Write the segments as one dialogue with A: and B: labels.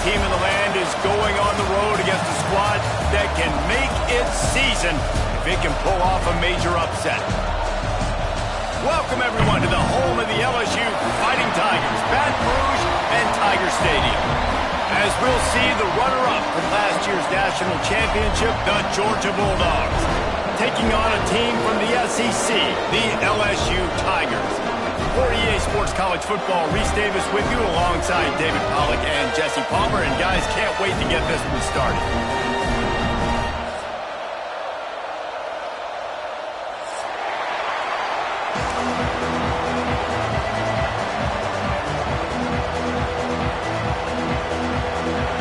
A: team in the land is going on the road against a squad that can make its season if it can pull off a major upset. Welcome, everyone, to the home of the LSU Fighting Tigers, Baton Rouge and Tiger Stadium. As we'll see the runner-up from last year's national championship, the Georgia Bulldogs, taking on a team from the SEC, the LSU Tigers. For EA Sports College Football, Reese Davis with you alongside David Pollack and Jesse Palmer. And guys, can't wait to get this one started.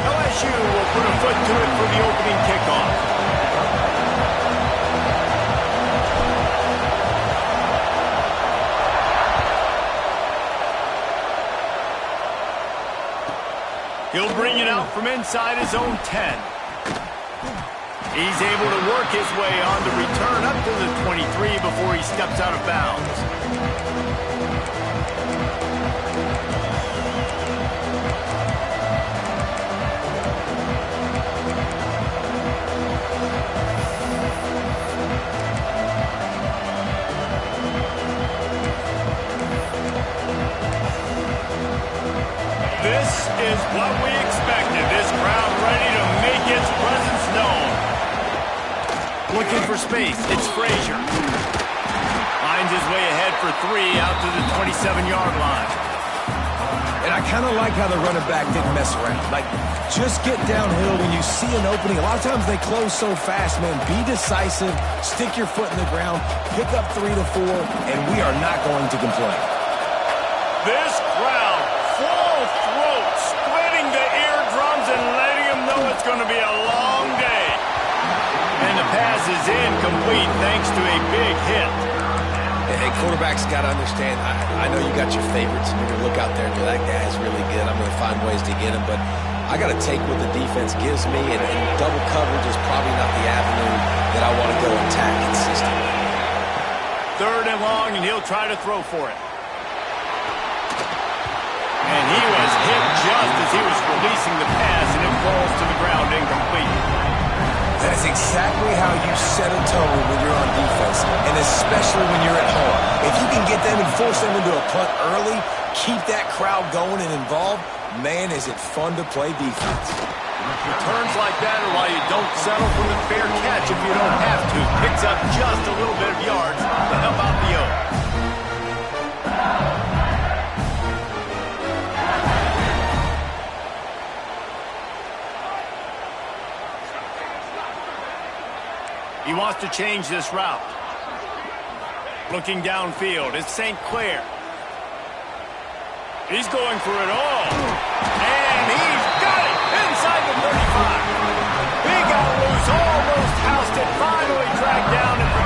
A: LSU will put a foot to it for the opening kickoff. He'll bring it out from inside his own 10. He's able to work his way on the return up to the 23 before he steps out of bounds. This is what we expected. This crowd ready to make its presence known. Looking for space. It's Frazier. Finds his way ahead for 3 out to the 27-yard line.
B: And I kind of like how the running back didn't mess around. Like, just get downhill when you see an opening. A lot of times they close so fast, man. Be decisive. Stick your foot in the ground. Pick up 3 to 4, and we are not going to complain.
A: This crowd, full throat, splitting the eardrums and letting them know it's going to be a long day. And the pass is incomplete thanks to a big hit.
B: Hey, quarterbacks got to understand, I know you got your favorites, and you're going to look out there and go, that guy's really good. I'm going to find ways to get him, but I got to take what the defense gives me, and double coverage is probably not the avenue that I want to go attack consistently.
A: 3rd and long, and he'll try to throw for it. And he was hit just as he was releasing the pass, and it falls to the ground incomplete.
B: That's exactly how you set a tone when you're on defense, and especially when you're at home. If you can get them and force them into a punt early, keep that crowd going and involved, man, is it fun to play defense.
A: Returns like that are why you don't settle for the fair catch if you don't have to. Picks up just a little bit of yards to help out the O. He wants to change this route. Looking downfield, it's St. Clair. He's going for it all. And he's got it inside the 35. He got loose, almost housed it, finally dragged down at the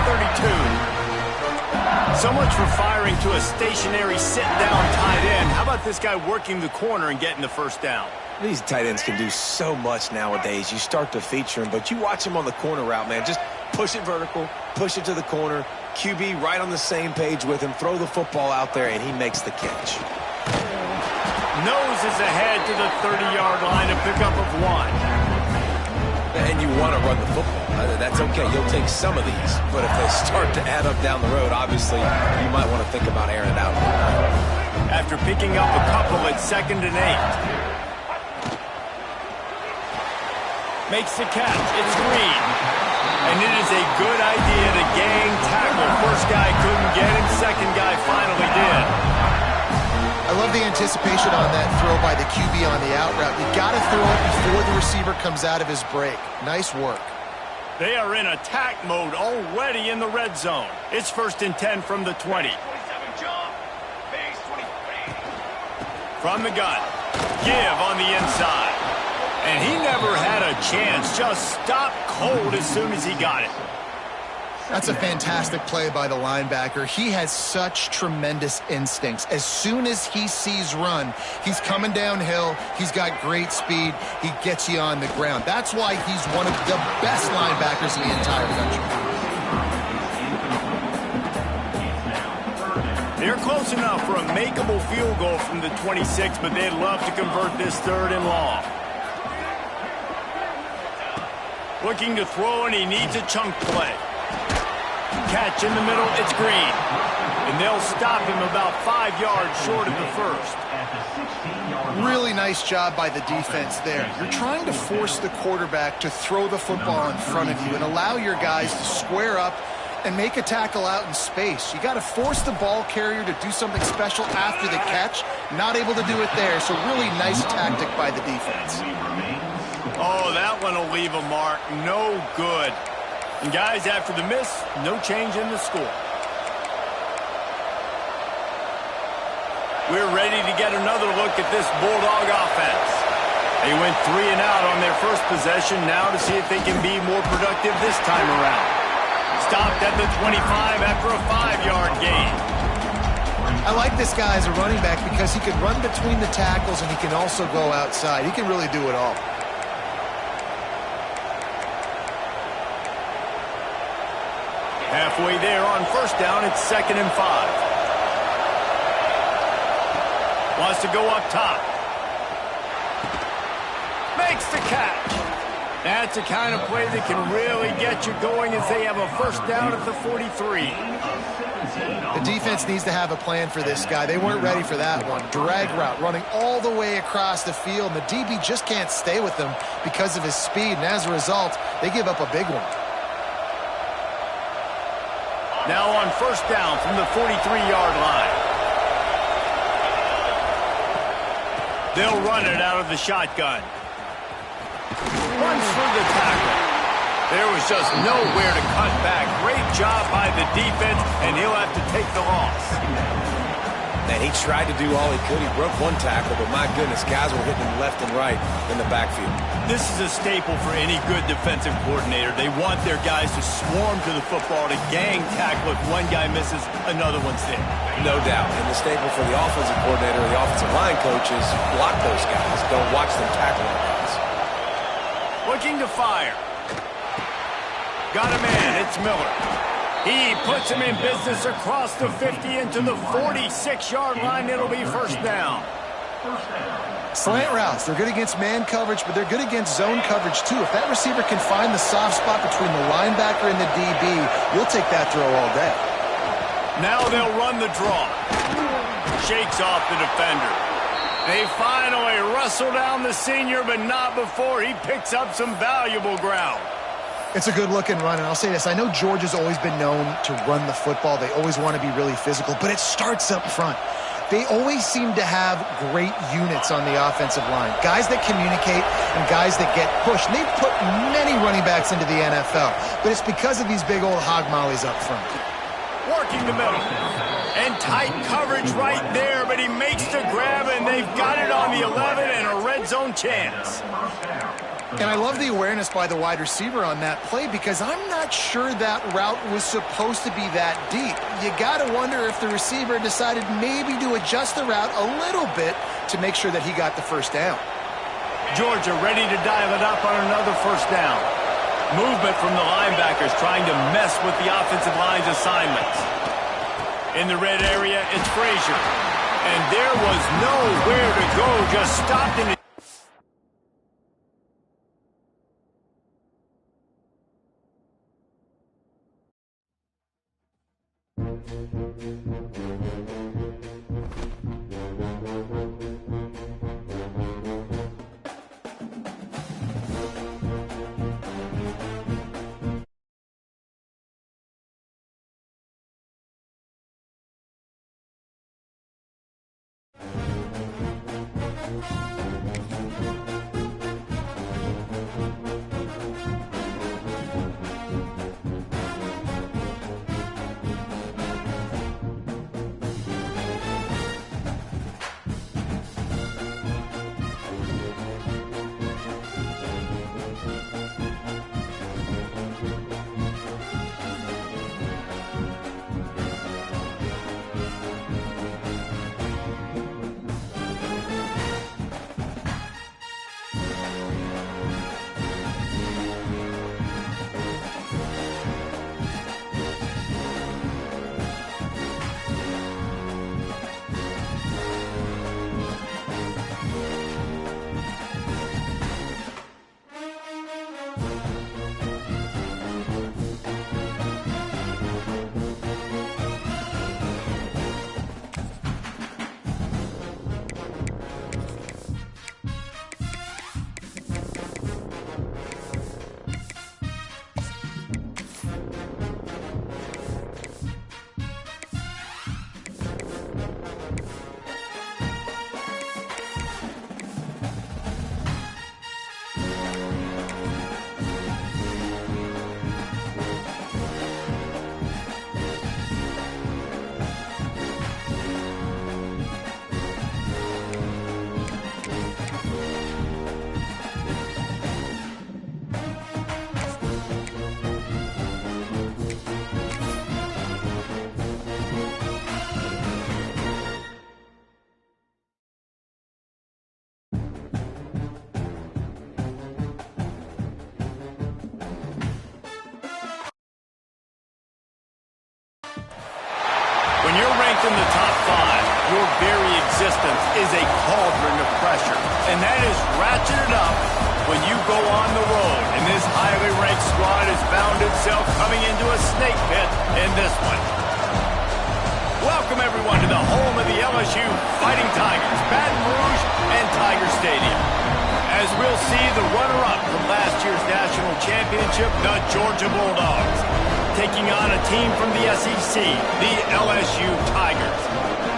A: 32. So much for firing to a stationary sit-down tight end. How about this guy working the corner and getting the first down?
B: These tight ends can do so much nowadays. You start to feature them, but you watch them on the corner route, man. Just push it vertical, push it to the corner. QB right on the same page with him. Throw the football out there, and he makes the catch.
A: Noses ahead to the 30-yard line, a pickup of 1.
B: And you want to run the football. That's okay. You'll take some of these. But if they start to add up down the road, obviously, you might want to think about airing it out.
A: After picking up a couple at 2nd and 8. Makes the catch. It's Green. And it is a good idea to gang tackle. First guy couldn't get him. Second guy finally did.
C: I love the anticipation on that throw by the QB on the out route. You got to throw it before the receiver comes out of his break. Nice work.
A: They are in attack mode already in the red zone. It's 1st and 10 from the 20. From the gun. Give on the inside. And he never had a chance. Just stopped cold as soon as he got it.
C: That's a fantastic play by the linebacker. He has such tremendous instincts. As soon as he sees run, he's coming downhill. He's got great speed. He gets you on the ground. That's why he's one of the best linebackers in the entire country.
A: They're close enough for a makeable field goal from the 26, but they'd love to convert this 3rd and long. Looking to throw, and he needs a chunk play. Catch in the middle, it's Green. And they'll stop him about 5 yards short of the first.
C: Really nice job by the defense there. You're trying to force the quarterback to throw the football in front of you and allow your guys to square up and make a tackle out in space. You got to force the ball carrier to do something special after the catch. Not able to do it there, so really nice tactic by the defense.
A: Oh, that one will leave a mark. No good. And guys, after the miss, no change in the score. We're ready to get another look at this Bulldog offense. They went 3 and out on their first possession, now to see if they can be more productive this time around. Stopped at the 25 after a 5-yard gain.
C: I like this guy as a running back because he can run between the tackles and he can also go outside. He can really do it all.
A: Halfway there on first down, it's 2nd and 5. Wants to go up top. Makes the catch. That's the kind of play that can really get you going as they have a first down at the 43.
C: The defense needs to have a plan for this guy. They weren't ready for that one. Drag route, running all the way across the field. And the DB just can't stay with him because of his speed. And as a result, they give up a big one.
A: Now on first down from the 43-yard line. They'll run it out of the shotgun. Runs through the tackle. There was just nowhere to cut back. Great job by the defense, and he'll have to take the loss.
B: And he tried to do all he could. He broke one tackle, but my goodness, guys were hitting him left and right in the backfield.
A: This is a staple for any good defensive coordinator. They want their guys to swarm to the football, to gang tackle. If one guy misses, another one's there.
B: No doubt. And the staple for the offensive coordinator or the offensive line coach is block those guys. Don't watch them tackle our guys.
A: Looking to fire. Got a man. It's Miller. He puts him in business across the 50 into the 46-yard line. It'll be first down.
C: Slant routes, they're good against man coverage, but they're good against zone coverage too. If that receiver can find the soft spot between the linebacker and the DB, you'll take that throw all day.
A: Now they'll run the draw. Shakes off the defender. They finally wrestle down the senior, but not before he picks up some valuable ground.
C: It's a good-looking run, and I'll say this. I know Georgia's always been known to run the football. They always want to be really physical, but it starts up front. They always seem to have great units on the offensive line. Guys that communicate and guys that get pushed. And they've put many running backs into the NFL, but it's because of these big old hog mollies up front.
A: Working the middle. And tight coverage right there, but he makes the grab, and they've got it on the 11 and a red zone chance.
C: And I love the awareness by the wide receiver on that play because I'm not sure that route was supposed to be that deep. You got to wonder if the receiver decided maybe to adjust the route a little bit to make sure that he got the first down.
A: Georgia ready to dial it up on another first down. Movement from the linebackers trying to mess with the offensive line's assignments. In the red area, it's Frazier. And there was nowhere to go, just stopped in it. within the top 5, your very existence is a cauldron of pressure. And that is ratcheted up when you go on the road. And this highly ranked squad has found itself coming into a snake pit in this one. Welcome, everyone, to the home of the LSU Fighting Tigers, Baton Rouge and Tiger Stadium. As we'll see the runner-up from last year's national championship, the Georgia Bulldogs, taking on a team from the SEC, the LSU Tigers.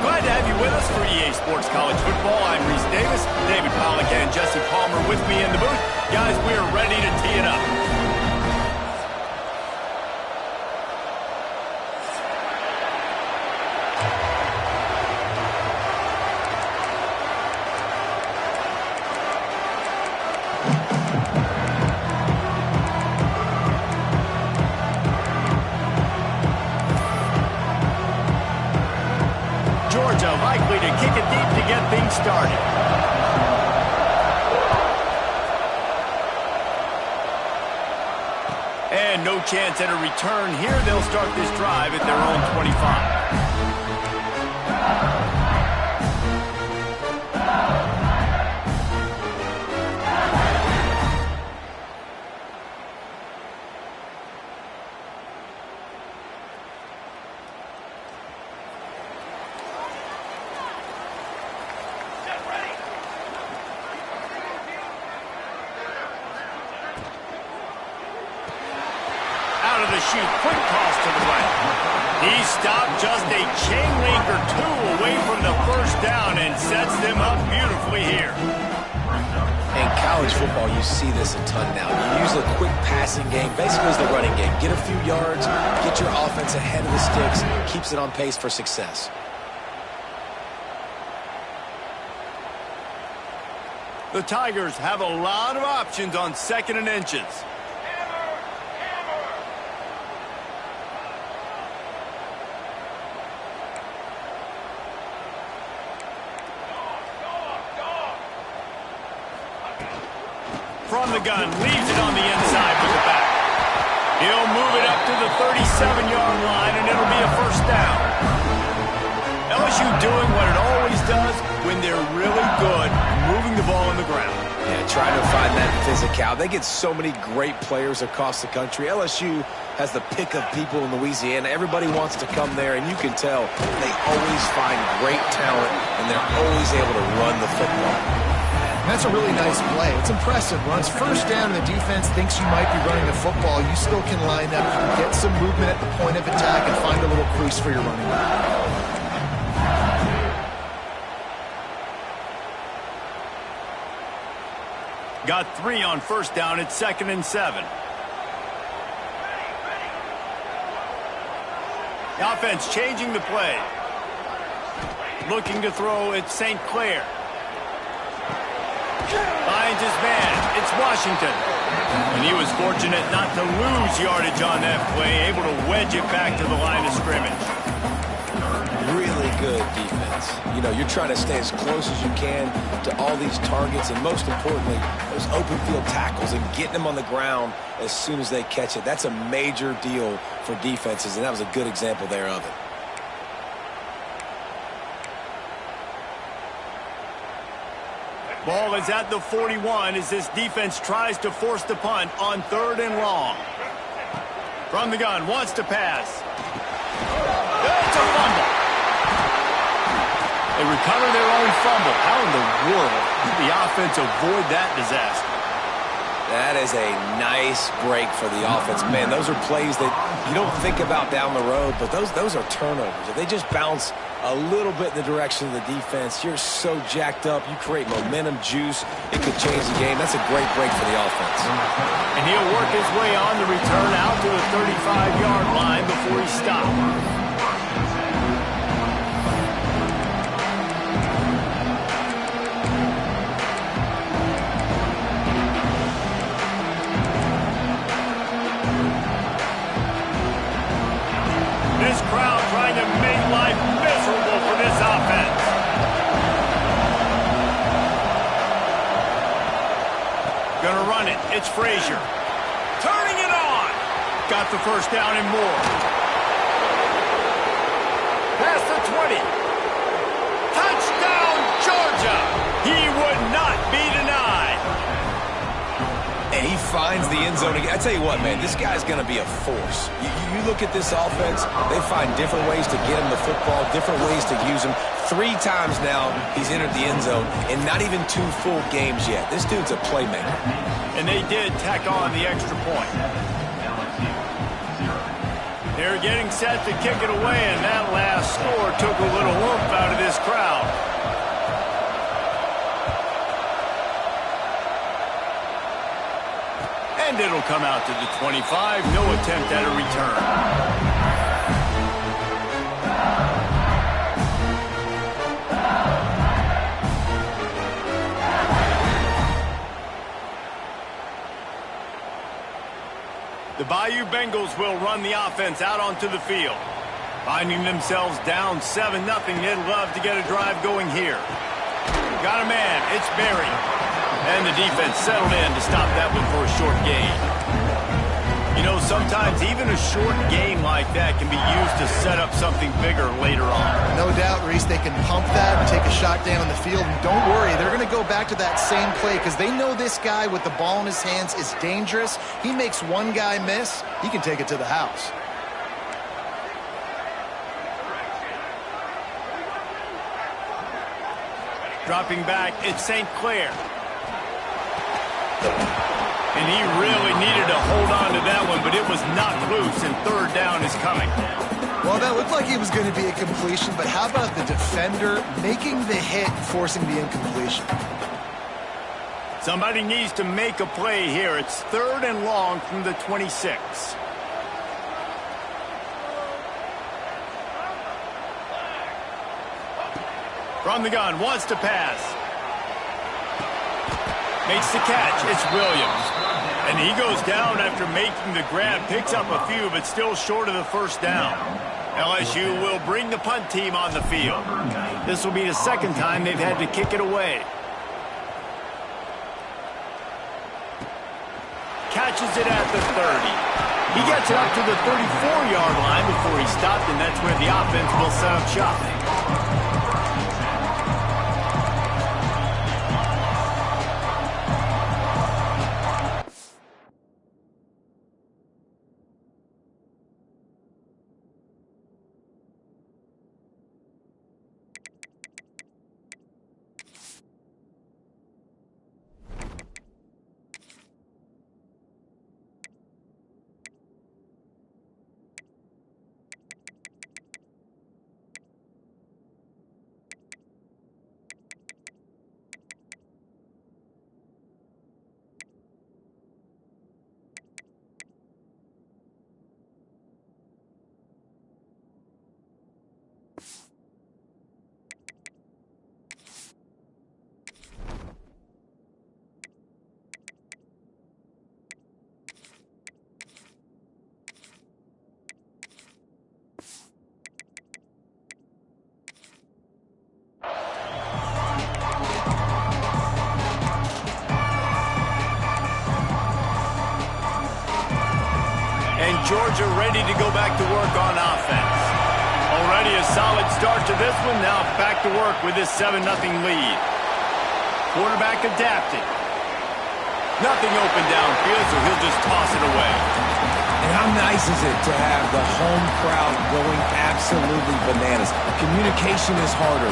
A: Glad to have you with us for EA Sports College Football. I'm Reese Davis, David Pollack and Jesse Palmer with me in the booth. Guys, we're ready to tee it up. Georgia likely to kick it deep to get things started. And no chance at a return here. They'll start this drive at their own 25. The shoot, quick toss to the right. He stopped just a chain link or two away from the first down and sets them up beautifully here.
B: In college football, you see this a ton now. You use a quick passing game, basically as the running game. Get a few yards, get your offense ahead of the sticks, keeps it on pace for success.
A: The Tigers have a lot of options on 2nd and inches. From the gun, leaves it on the inside with the back. He'll move it up to the 37-yard line, and it'll be a first down. LSU doing what it always does when they're really good, moving the ball on the ground.
B: Yeah, trying to find that physicality. They get so many great players across the country. LSU has the pick of people in Louisiana. Everybody wants to come there, and you can tell they always find great talent, and they're always able to run the football.
C: That's a really nice play. It's impressive. Runs first down, and the defense thinks you might be running the football. You still can line up, you can get some movement at the point of attack, and find a little crease for your running back.
A: Got 3 on first down at 2nd and 7. The offense changing the play. Looking to throw at St. Clair. Finds his man. It's Washington. And he was fortunate not to lose yardage on that play, able to wedge it back to the line of scrimmage.
B: Really good defense. You know, you're trying to stay as close as you can to all these targets, and most importantly, those open field tackles and getting them on the ground as soon as they catch it. That's a major deal for defenses, and that was a good example there of it.
A: Ball is at the 41 as this defense tries to force the punt on 3rd and long. From the gun, wants to pass. It's a fumble. They recover their own fumble. How in the world did the offense avoid that disaster?
B: That is a nice break for the offense. Man, those are plays that you don't think about down the road, but those are turnovers. If they just bounce a little bit in the direction of the defense, you're so jacked up. You create momentum, juice. It could change the game. That's a great break for the offense.
A: And he'll work his way on the return out to the 35-yard line before he stops. This crowd trying to make life miserable for this offense. Gonna run it. It's Frazier. Turning it on. Got the first down and more. Pass the 20. Touchdown, Georgia! He would not be denied.
B: And he finds the end zone again. I tell you what, man, this guy's going to be a force. You look at this offense, they find different ways to get him the football, different ways to use him. 3 times now he's entered the end zone, and not even 2 full games yet. This dude's a playmaker.
A: And they did tack on the extra point. They're getting set to kick it away, and that last score took a little oomph out of this crowd. And it'll come out to the 25. No attempt at a return. The Bayou Bengals will run the offense out onto the field. Finding themselves down 7-0, they'd love to get a drive going here. Got a man, it's Berry. And the defense settled in to stop that one for a short gain. You know, sometimes even a short game like that can be used to set up something bigger later on.
C: No doubt, Reese, they can pump that and take a shot down on the field. And don't worry, they're going to go back to that same play because they know this guy with the ball in his hands is dangerous. He makes one guy miss, he can take it to the house.
A: Dropping back, it's St. Clair. And he really needed to hold on to that one, but it was knocked loose, and 3rd down is coming.
C: Well, that looked like it was going to be a completion, but how about the defender making the hit, forcing the incompletion?
A: Somebody needs to make a play here. It's 3rd and long from the 26. From the gun, wants to pass. Makes the catch. It's Williams. And he goes down after making the grab. Picks up a few, but still short of the 1st down. LSU will bring the punt team on the field. This will be the 2nd time they've had to kick it away. Catches it at the 30. He gets it up to the 34-yard line before he stopped, and that's where the offense will set up shop. Georgia ready to go back to work on offense. Already a solid start to this one. Now back to work with this 7-0 lead. Quarterback adapting. Nothing open downfield, so he'll just toss it away.
B: And how nice is it to have the home crowd going absolutely bananas? Communication is harder.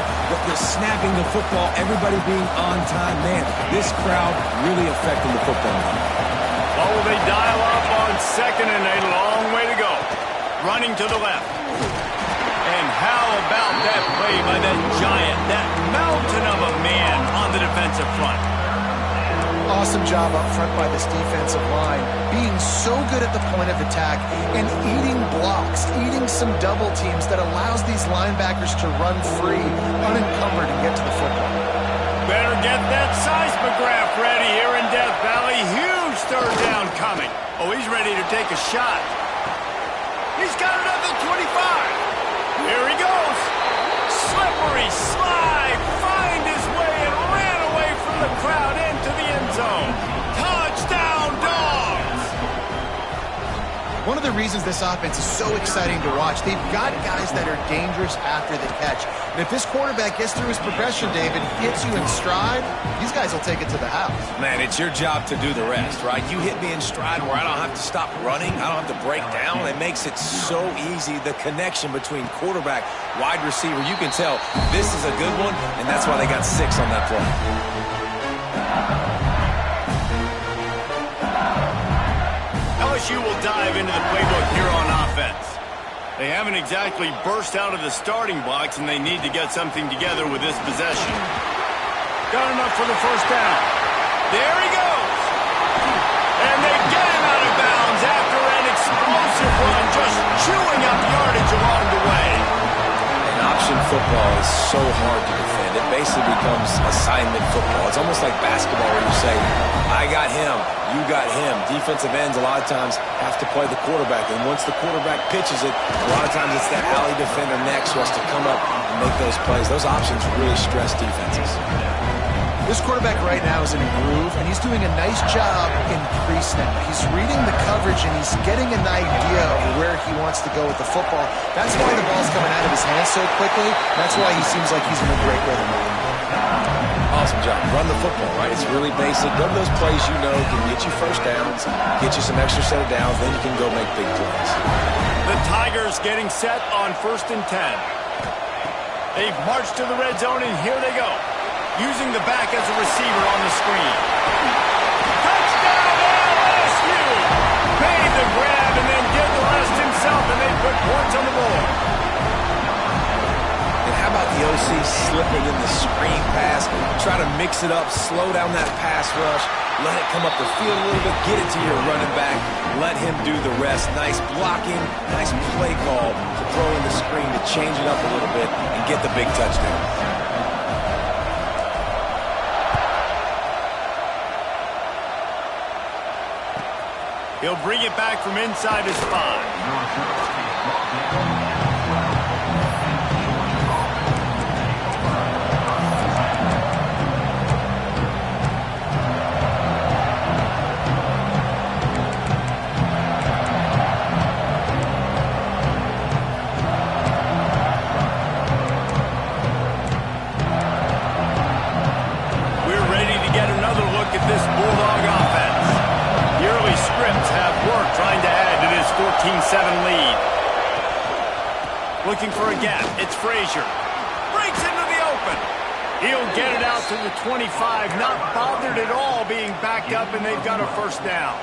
B: The snapping the football, everybody being on time. Man, this crowd really affecting the football game.
A: Oh, they dial up on 2nd and a long way to go. Running to the left. And how about that play by that giant, that mountain of a man on the defensive front?
C: Awesome job up front by this defensive line, being so good at the point of attack and eating blocks, eating some double teams that allows these linebackers to run free, unencumbered, and get to the football.
A: Better get that seismograph ready here in Death Valley. Huge 3rd down coming. Oh, he's ready to take a shot. He's got it at the 25. Here he goes. Slippery slide. Find his way and ran away from the crowd into the end zone. Touchdown, Dogs.
C: one of the reasons this offense is so exciting to watch. They've got guys that are dangerous after the catch. And if this quarterback gets through his progression, David, hits you in stride, these guys will take it to the house.
B: Man, it's your job to do the rest, right? You hit me in stride where I don't have to stop running. I don't have to break down. It makes it so easy. The connection between quarterback, wide receiver, you can tell this is a good one, and that's why they got 6 on that play.
A: LSU will dive into the playbook here on offense. They haven't exactly burst out of the starting blocks, and they need to get something together with this possession. Got enough for the first down. There he goes. And they get him out of bounds after an explosive run, just chewing up yardage along the way.
B: And option football is so hard to defend. It basically becomes assignment football. It's almost like basketball where you say, I got him, you got him. Defensive ends a lot of times have to play the quarterback, and once the quarterback pitches it, a lot of times it's that alley defender next who has to come up and make those plays. Those options really stress defenses.
C: This quarterback right now is in a groove, and he's doing a nice job in pre-snap. He's reading the coverage, and he's getting an idea of where he wants to go with the football. That's why the ball's coming out of his hands so quickly. That's why he seems like he's in a great rhythm.
B: Awesome job. Run the football, right? It's really basic. Go to those plays you know can get you first downs, get you some extra set of downs, then you can go make big plays.
A: The Tigers getting set on 1st and 10. They've marched to the red zone, and here they go. Using the back as a receiver on the screen. Touchdown LSU! Made the grab and then did the rest himself, and they put points on the board.
B: And how about the OC slipping in the screen pass, try to mix it up, slow down that pass rush, let it come up the field a little bit, get it to your running back, let him do the rest. Nice blocking, nice play call to throw in the screen to change it up a little bit and get the big touchdown.
A: He'll bring it back from inside his 5. This Bulldog offense. The early scripts have worked trying to add to this 14-7 lead. Looking for a gap. It's Frazier. Breaks into the open. He'll get it out to the 25. Not bothered at all being backed up, and they've got a first down.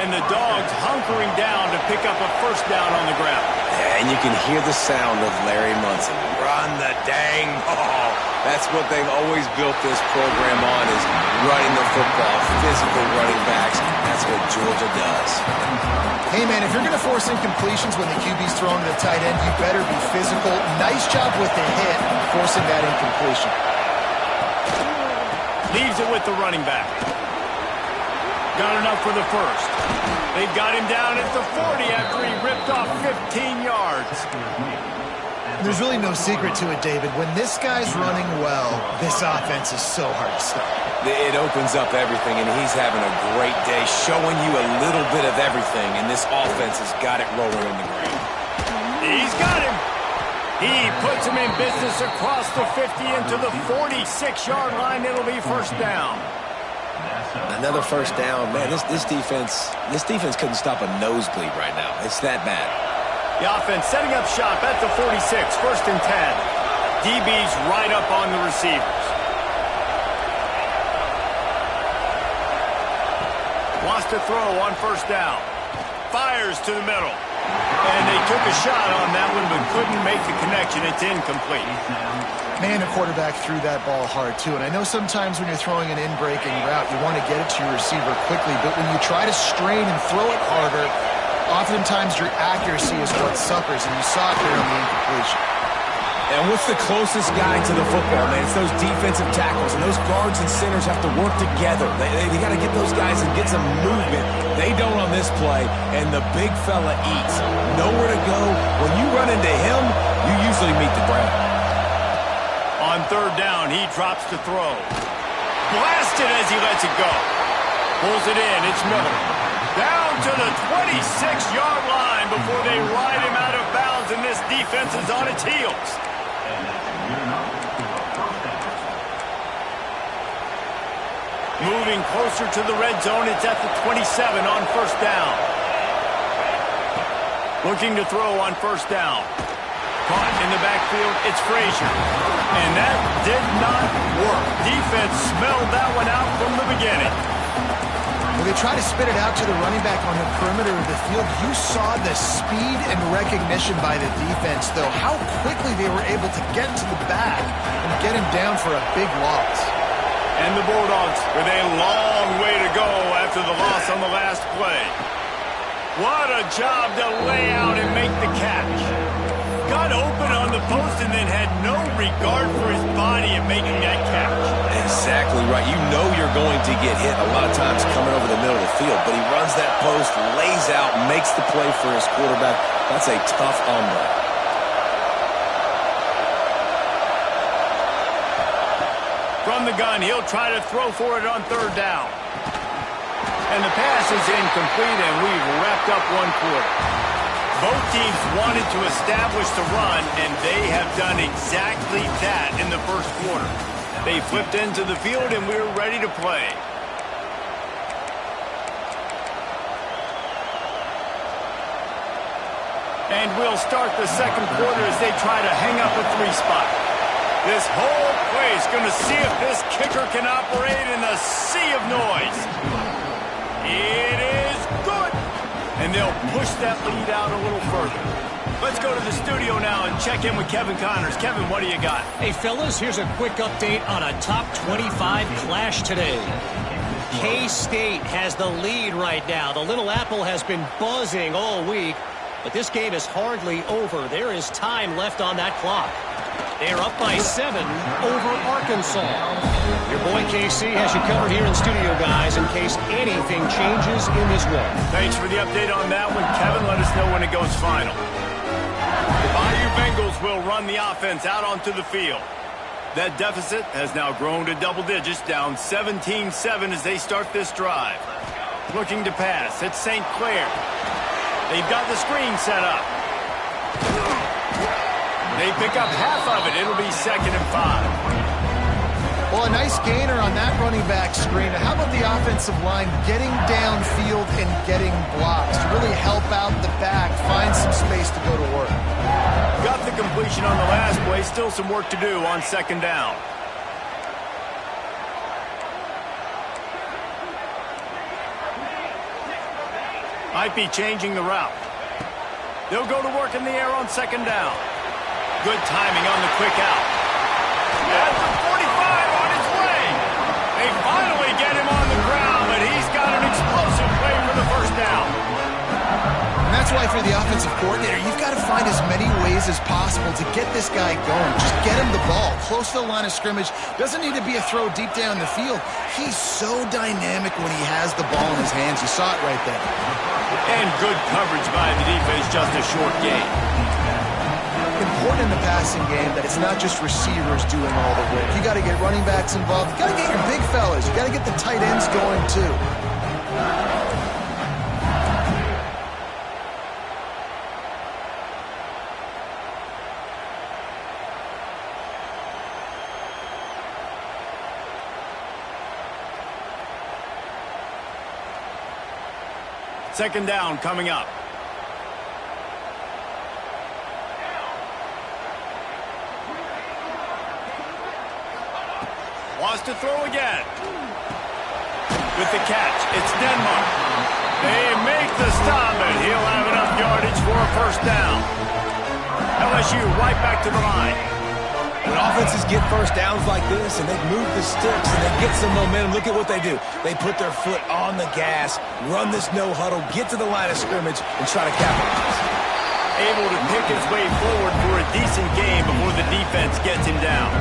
A: And the Dogs hunkering down to pick up a first down on the ground.
B: Yeah, and you can hear the sound of Larry Munson. Run the dang ball. That's what they've always built this program on, is running the football, physical running backs. That's what Georgia does.
C: Hey, man, if you're going to force incompletions when the QB's throwing to the tight end, you better be physical. Nice job with the hit, forcing that incompletion.
A: Leaves it with the running back. Got enough for the first. They've got him down at the 40 after he ripped off 15 yards.
C: There's really no secret to it, David. When this guy's running well, this offense is so hard to stop.
B: It opens up everything, and he's having a great day, showing you a little bit of everything, and this offense has got it rolling on the ground.
A: He's got him. He puts him in business across the 50 into the 46-yard line. It'll be first down.
B: Another first down. Man, this defense couldn't stop a nosebleed right now. It's that bad.
A: The offense setting up shop at the 46, 1st and 10. DB's right up on the receivers. Wants to throw on first down. Fires to the middle. And they took a shot on that one, but couldn't make the connection. It's incomplete.
C: Man, the quarterback threw that ball hard, too. And I know sometimes when you're throwing an in-breaking route, you want to get it to your receiver quickly. But when you try to strain and throw it harder, oftentimes your accuracy is what suffers. And you saw it there on the incompletion.
B: And what's the closest guy to the football, man? It's those defensive tackles, and those guards and centers have to work together. They got to get those guys and get some movement. They don't on this play, and the big fella eats. Nowhere to go. When you run into him, you usually meet the ground.
A: On third down, he drops to throw. Blasted as he lets it go. Pulls it in. It's Miller. Down to the 26-yard line before they ride him out of bounds, and this defense is on its heels. Moving closer to the red zone, it's at the 27 on first down. Looking to throw on first down. Caught in the backfield, it's Frazier. And that did not work. Defense smelled that one out from the beginning.
C: When they try to spit it out to the running back on the perimeter of the field, you saw the speed and recognition by the defense, though, how quickly they were able to get to the back and get him down for a big loss.
A: And the Bulldogs with a long way to go after the loss on the last play. What a job to lay out and make the catch. Got open on the post and then had no regard for his body in making that catch.
B: Exactly right. You know you're going to get hit a lot of times coming over the middle of the field, but he runs that post, lays out, makes the play for his quarterback. That's a tough hombre.
A: From the gun, he'll try to throw for it on third down. And the pass is incomplete, and we've wrapped up one quarter. Both teams wanted to establish the run, and they have done exactly that in the first quarter. They flipped into the field, and we're ready to play. And we'll start the second quarter as they try to hang up a three-spot. This whole play is going to see if this kicker can operate in a sea of noise. It is good. And they'll push that lead out a little further. Let's go to the studio now and check in with Kevin Connors. Kevin, what do you got?
D: Hey, fellas, here's a quick update on a top 25 clash today. K-State has the lead right now. The Little Apple has been buzzing all week, but this game is hardly over. There is time left on that clock. They are up by 7 over Arkansas. Your boy KC has you covered here in studio, guys, in case anything changes in this one.
A: Thanks for the update on that one, Kevin. Let us know when it goes final. The Bayou Bengals will run the offense out onto the field. That deficit has now grown to double digits, down 17-7 as they start this drive. Looking to pass, it's St. Clair. They've got the screen set up. They pick up half of it. It'll be 2nd and 5.
C: Well, a nice gainer on that running back screen. How about the offensive line getting downfield and getting blocks to really help out the back, find some space to go to work?
A: Got the completion on the last play. Still some work to do on 2nd down. Might be changing the route. They'll go to work in the air on 2nd down. Good timing on the quick out. At the 45 on his way. They finally get him on the ground, but he's got an explosive play for the first down.
C: And that's why for the offensive coordinator, you've got to find as many ways as possible to get this guy going. Just get him the ball close to the line of scrimmage. Doesn't need to be a throw deep down the field. He's so dynamic when he has the ball in his hands. You saw it right there.
A: And good coverage by the defense, just a short gain.
C: Important in the passing game that it's not just receivers doing all the work. You got to get running backs involved. You got to get your big fellas. You got to get the tight ends going too.
A: Second down coming up. Wants to throw again. With the catch, it's Denmark. They make the stop, and he'll have enough yardage for a first down. LSU right back to the line.
B: When offenses get first downs like this and they move the sticks and they get some momentum, look at what they do. They put their foot on the gas, run this no huddle, get to the line of scrimmage, and try to capitalize.
A: Able to pick his way forward for a decent game before the defense gets him down.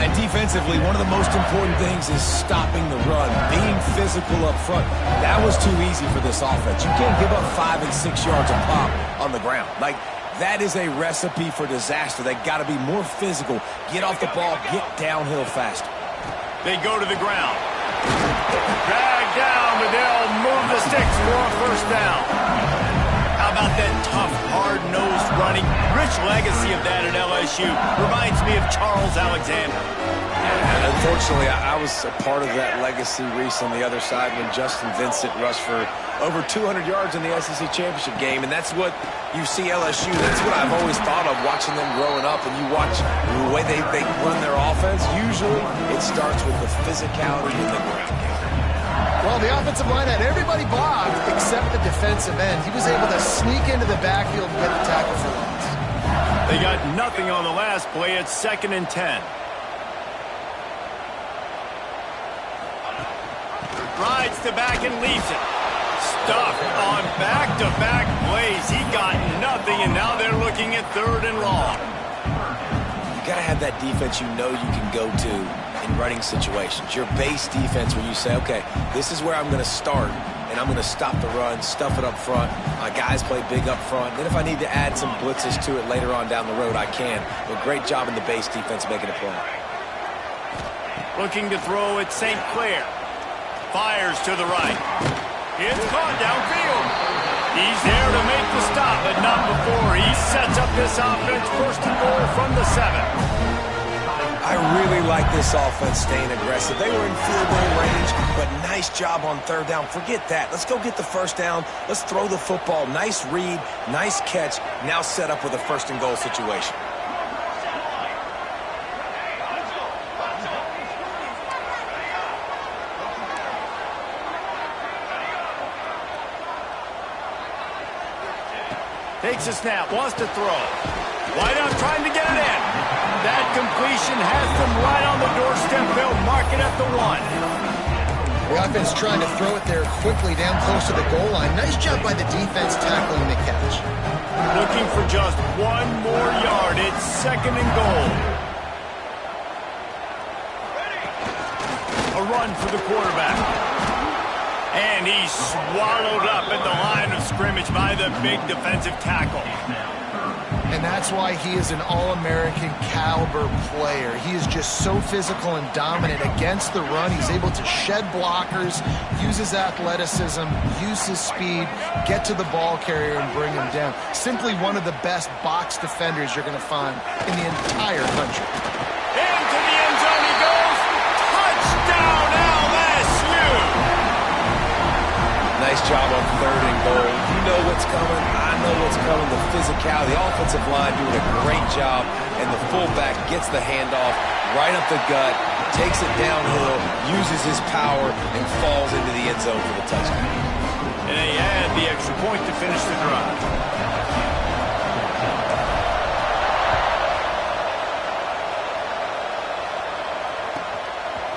B: And defensively, one of the most important things is stopping the run, being physical up front. That was too easy for this offense. You can't give up 5 and 6 yards a pop on the ground. That is a recipe for disaster. They got to be more physical, get off the ball, get downhill faster.
A: They go to the ground. Drag down, but they'll move the sticks for a first down. How about that tough, hard-nosed running? Rich legacy of that at LSU. Reminds me of Charles Alexander.
B: And unfortunately, I was a part of that legacy, Reese, on the other side when Justin Vincent rushed for over 200 yards in the SEC championship game. And that's what you see LSU. That's what I've always thought of watching them growing up. And you watch the way they run their offense. Usually, it starts with the physicality in the ground game.
C: Well, the offensive line had everybody blocked except the defensive end. He was able to sneak into the backfield and get the tackle for loss.
A: They got nothing on the last play. It's 2nd and 10. Rides to back and leaves it. Stuffed on back-to-back plays. He got nothing, and now they're looking at 3rd and long.
B: You got to have that defense you know you can go to in running situations. Your base defense where you say, okay, this is where I'm going to start, and I'm going to stop the run, stuff it up front. My guys play big up front. Then if I need to add some blitzes to it later on down the road, I can. But great job in the base defense making a play.
A: Looking to throw at St. Clair. Fires to the right. It's caught downfield. He's there to make the stop, but not before. He sets up this offense 1st and goal from the 7.
B: I really like this offense staying aggressive. They were in field goal range, but nice job on 3rd down. Forget that. Let's go get the 1st down. Let's throw the football. Nice read, nice catch. Now set up with a 1st and goal situation.
A: Takes a snap, wants to throw. Wide out trying to get it in. That completion has them right on the doorstep. They'll mark it at the 1.
C: The offense trying to throw it there quickly down close to the goal line. Nice job by the defense tackling the catch.
A: Looking for just 1 more yard. It's 2nd and goal. A run for the quarterback. And he's swallowed up at the line of scrimmage by the big defensive tackle.
C: And that's why he is an All-American caliber player. He is just so physical and dominant against the run. He's able to shed blockers, use his athleticism, use his speed, get to the ball carrier and bring him down. Simply one of the best box defenders you're going to find in the entire country.
A: Into the end zone he goes. Touchdown, LSU!
B: Nice job on 3rd and goal. You know what's coming. I know what's coming. The physicality, the offensive line doing a great job, and the fullback gets the handoff right up the gut, takes it downhill, uses his power, and falls into the end zone for the touchdown.
A: And they add the extra point to finish the drive.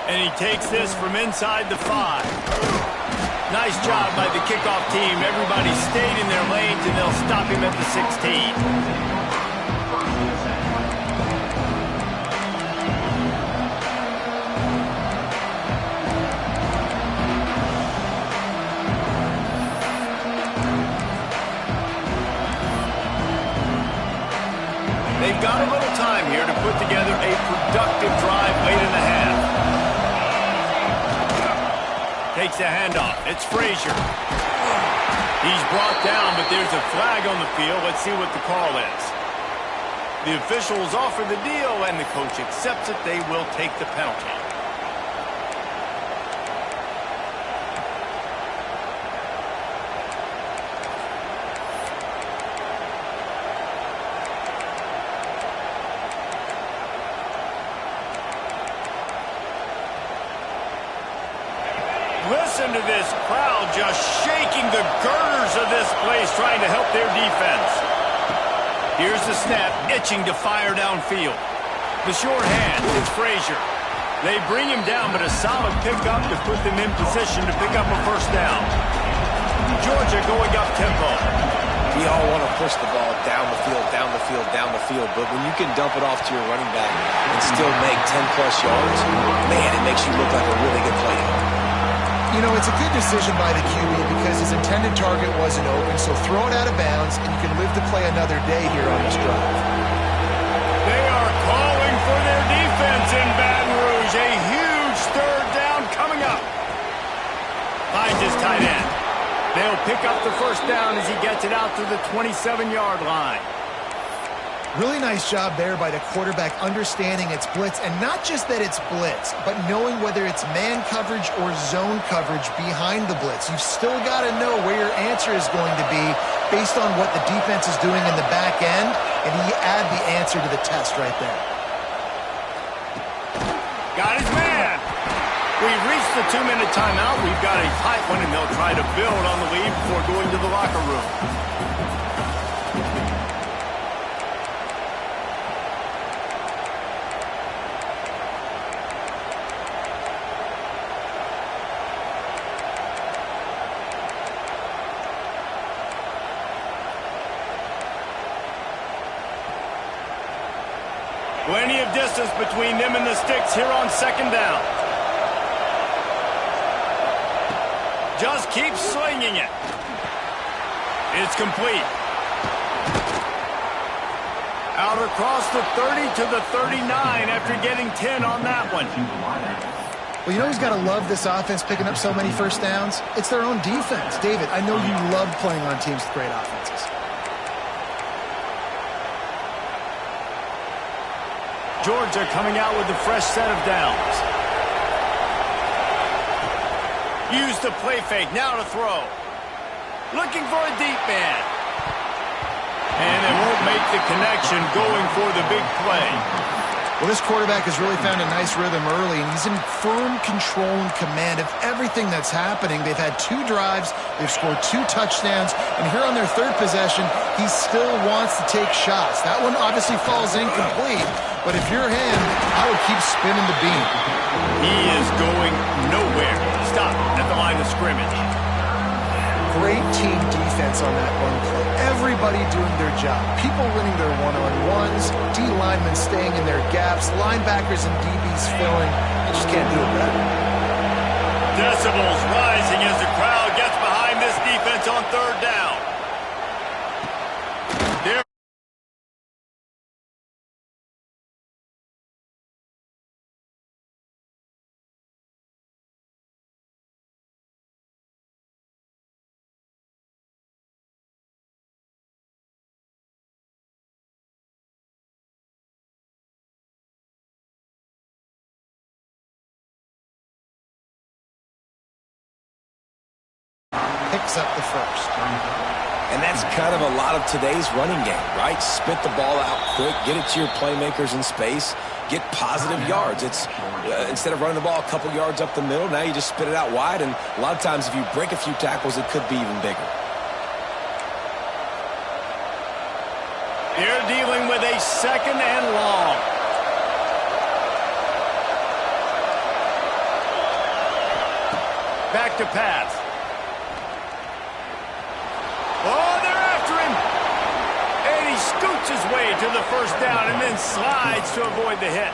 A: And he takes this from inside the 5. Nice job by the kickoff team. Everybody stayed in their lanes, and they'll stop him at the 16. They've got a little time here to put together a productive drive late in the half. Takes a handoff. It's Frazier. He's brought down, but there's a flag on the field. Let's see what the call is. The officials offer the deal, and the coach accepts it. They will take the penalty. Listen to this crowd just shaking the girders of this place, trying to help their defense. Here's the snap, itching to fire downfield. The short hand, it's Frazier. They bring him down, but a solid pickup to put them in position to pick up a 1st down. Georgia going up tempo.
B: We all want to push the ball down the field, down the field, down the field, but when you can dump it off to your running back and still make 10-plus yards, man, it makes you look like a really good player.
C: You know, it's a good decision by the QB because his intended target wasn't open, so throw it out of bounds, and you can live to play another day here on this drive.
A: They are calling for their defense in Baton Rouge. A huge 3rd down coming up. Finds his tight end. They'll pick up the first down as he gets it out to the 27-yard line.
C: Really nice job there by the quarterback understanding it's blitz, and not just that it's blitz, but knowing whether it's man coverage or zone coverage behind the blitz. You've still got to know where your answer is going to be based on what the defense is doing in the back end, and he add the answer to the test right there.
A: Got his man. We've reached the 2-minute timeout. We've got a tight one, and they'll try to build on the lead before going to the locker room. Plenty of distance between them and the sticks here on second down. Just keep slinging it. It's complete. Out across the 30 to the 39 after getting 10 on that one.
C: Well, you know who's got to love this offense picking up so many first downs? It's their own defense. David, I know you love playing on teams with great offenses.
A: Georgia coming out with a fresh set of downs. Use the play fake, now to throw. Looking for a deep man. And they won't make the connection going for the big play.
C: Well, this quarterback has really found a nice rhythm early, and he's in firm control and command of everything that's happening. They've had 2 drives, they've scored 2 touchdowns, and here on their 3rd possession, he still wants to take shots. That one obviously falls incomplete, but if you're him, I would keep spinning the beam.
A: He is going nowhere. Stop at the line of scrimmage.
C: Great team defense on that run play. Everybody doing their job. People winning their one-on-ones, D linemen staying in their gaps, linebackers and DBs filling. You just can't do it better.
A: Decibels rising as the crowd gets behind this defense on 3rd down. There.
C: Picks up the first.
B: And that's kind of a lot of today's running game, right? Spit the ball out quick, get it to your playmakers in space, get positive yards. It's instead of running the ball a couple yards up the middle, now you just spit it out wide, and a lot of times if you break a few tackles, it could be even bigger.
A: They're dealing with a 2nd and long. Back to pass. Oh, they're after him. And he scoots his way to the first down and then slides to avoid the hit.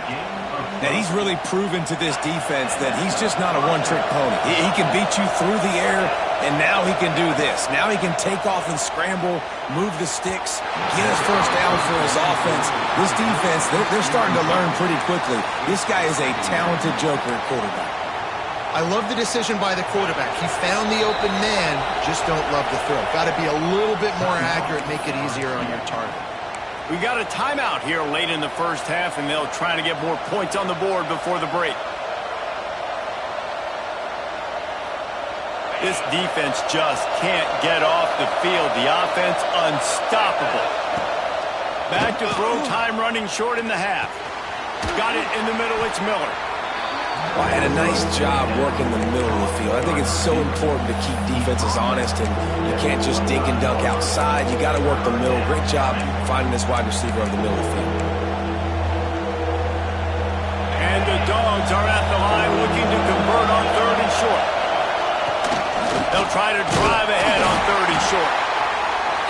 E: Now, he's really proven to this defense that he's just not a one-trick pony. He can beat you through the air, and now he can do this. Now he can take off and scramble, move the sticks, get his first down for his offense. This defense, they're starting to learn pretty quickly. This guy is a talented joker at quarterback.
C: I love the decision by the quarterback. He found the open man, just don't love the throw. Got to be a little bit more accurate, make it easier on your target.
A: We got a timeout here late in the first half, and they'll try to get more points on the board before the break. This defense just can't get off the field. The offense unstoppable. Back to throw time, running short in the half. Got it in the middle, it's Miller.
B: Well, and a nice job working the middle of the field. I think it's so important to keep defenses honest, and you can't just dink and dunk outside. You got to work the middle. Great job finding this wide receiver on the middle of the field.
A: And the Dogs are at the line looking to convert on 3rd and short. They'll try to drive ahead on 3rd and short.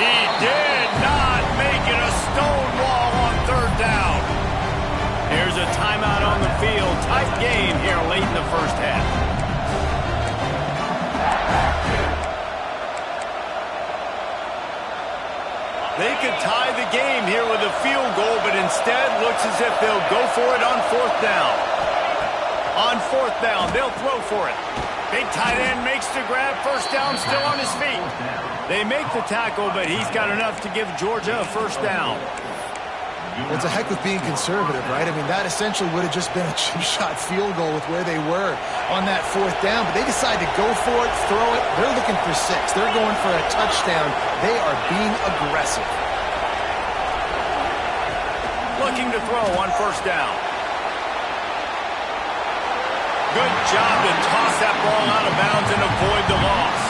A: He did not make it a stone wall on 3rd down. There's a timeout on the field. Tight game here late in the first half. They could tie the game here with a field goal, but instead looks as if they'll go for it on 4th down. On 4th down, they'll throw for it. Big tight end makes the grab. First down, still on his feet. They make the tackle, but he's got enough to give Georgia a first down.
C: Well, it's a heck of being conservative, right? I mean, that essentially would have just been a cheap-shot field goal with where they were on that fourth down, but they decide to go for it, throw it. They're looking for 6. They're going for a touchdown. They are being aggressive.
A: Looking to throw on first down. Good job to toss that ball out of bounds and avoid the loss.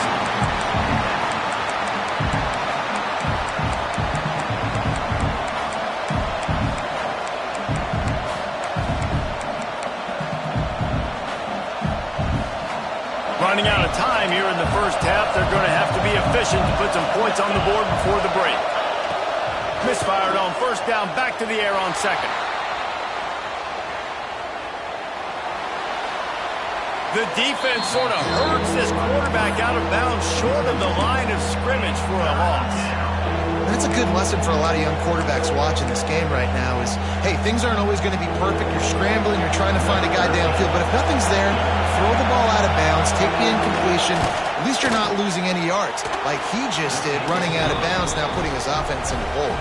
A: Running out of time here in the first half. They're going to have to be efficient to put some points on the board before the break. Misfired on first down, back to the air on second. The defense sort of hurts this quarterback out of bounds short of the line of scrimmage for a loss.
C: That's a good lesson for a lot of young quarterbacks watching this game right now is, hey, things aren't always going to be perfect. You're scrambling, you're trying to find a guy downfield, but if nothing's there, throw the ball out of bounds, take the incompletion. At least you're not losing any yards like he just did, running out of bounds, now putting his offense in the hole.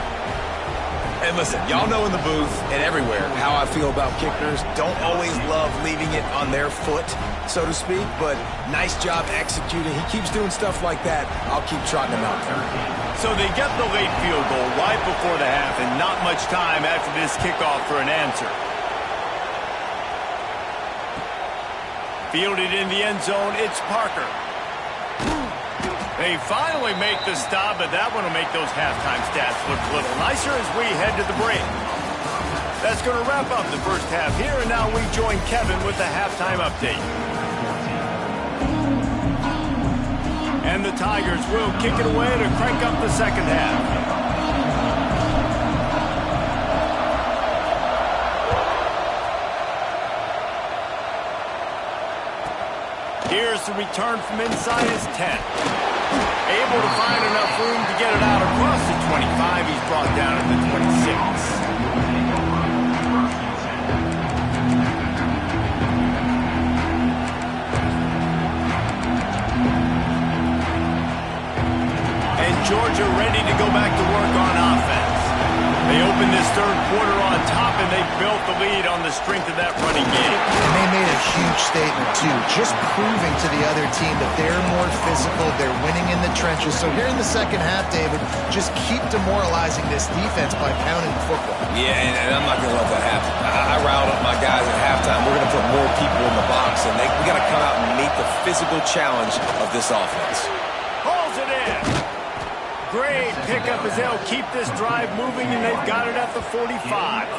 E: And listen, y'all know in the booth and everywhere how I feel about kickers. Don't always love leaving it on their foot, so to speak, but nice job executing. He keeps doing stuff like that. I'll keep trotting him out there.
A: So they get the late field goal right before the half and not much time after this kickoff for an answer. Fielded in the end zone, it's Parker. They finally make the stop, but that one will make those halftime stats look a little nicer as we head to the break. That's going to wrap up the first half here, and now we join Kevin with the halftime update. And the Tigers will kick it away to crank up the second half. Here's the return from inside his 10. Able to find enough room to get it out across the 25. He's brought down at the 26. And Georgia ready to go back to work on offense. They opened this third quarter on top, and they built the lead on the strength of that running game.
C: And they made a huge statement, too, just proving to the other team that they're more physical, they're winning in the trenches. So here in the second half, David, just keep demoralizing this defense by pounding the football.
E: Yeah, and I'm not going to let that happen. I riled up my guys at halftime. We're going to put more people in the box, and we got to come out and meet the physical challenge of this offense.
A: Hauls it in. Great pickup as they'll keep this drive moving, and they've got it at the 45.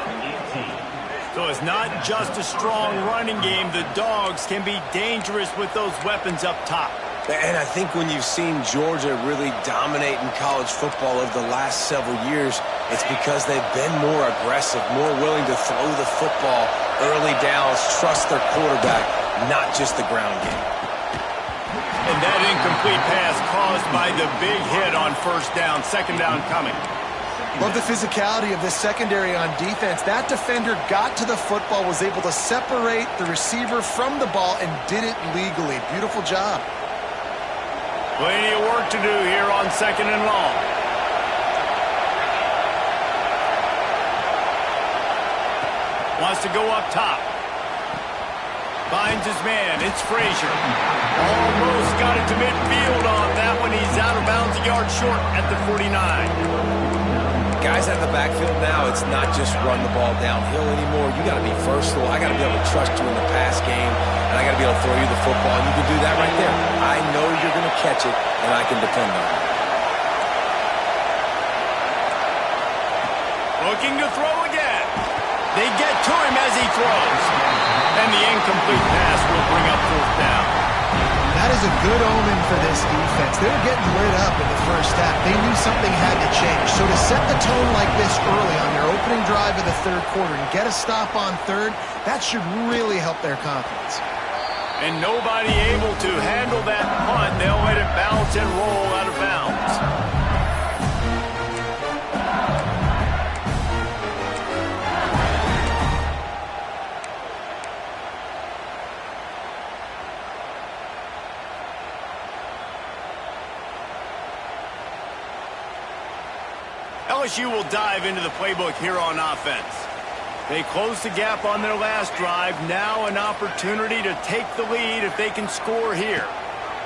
A: So it's not just a strong running game. The Dogs can be dangerous with those weapons up top.
B: And I think when you've seen Georgia really dominate in college football over the last several years, it's because they've been more aggressive, more willing to throw the football early downs, trust their quarterback, not just the ground game.
A: And that incomplete pass caused by the big hit on first down, second down coming.
C: Love the physicality of this secondary on defense. That defender got to the football, was able to separate the receiver from the ball, and did it legally. Beautiful job.
A: Plenty of work to do here on second and long. Wants to go up top. Finds his man. It's Frazier. Almost got it to midfield on that one. He's out of bounds a yard short at the 49.
B: Guys out of the backfield now, it's not just run the ball downhill anymore. You got to be versatile. I got to be able to trust you in the pass game, and I got to be able to throw you the football, and you can do that right there. I know you're going to catch it, and I can depend on it.
A: Looking to throw again. They get to him as he throws. And the incomplete pass will bring up fourth down.
C: That is a good omen for this defense. They were getting lit up in the first half. They knew something had to change. So to set the tone like this early on their opening drive of the third quarter and get a stop on third, that should really help their confidence.
A: And nobody able to handle that punt. They'll let it bounce and roll out of bounds. LSU will dive into the playbook here on offense. They closed the gap on their last drive. Now an opportunity to take the lead if they can score here.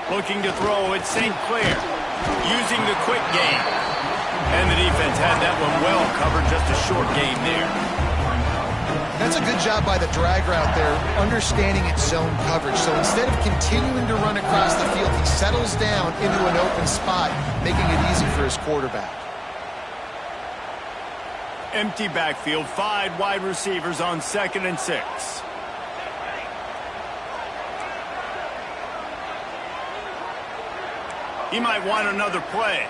A: Looking to throw, it's St. Clair. Using the quick game. And the defense had that one well covered, just a short game there.
C: That's a good job by the drag route there, understanding its zone coverage. So instead of continuing to run across the field, he settles down into an open spot, making it easy for his quarterback.
A: Empty backfield, 5 wide receivers on 2nd and 6. He might want another play.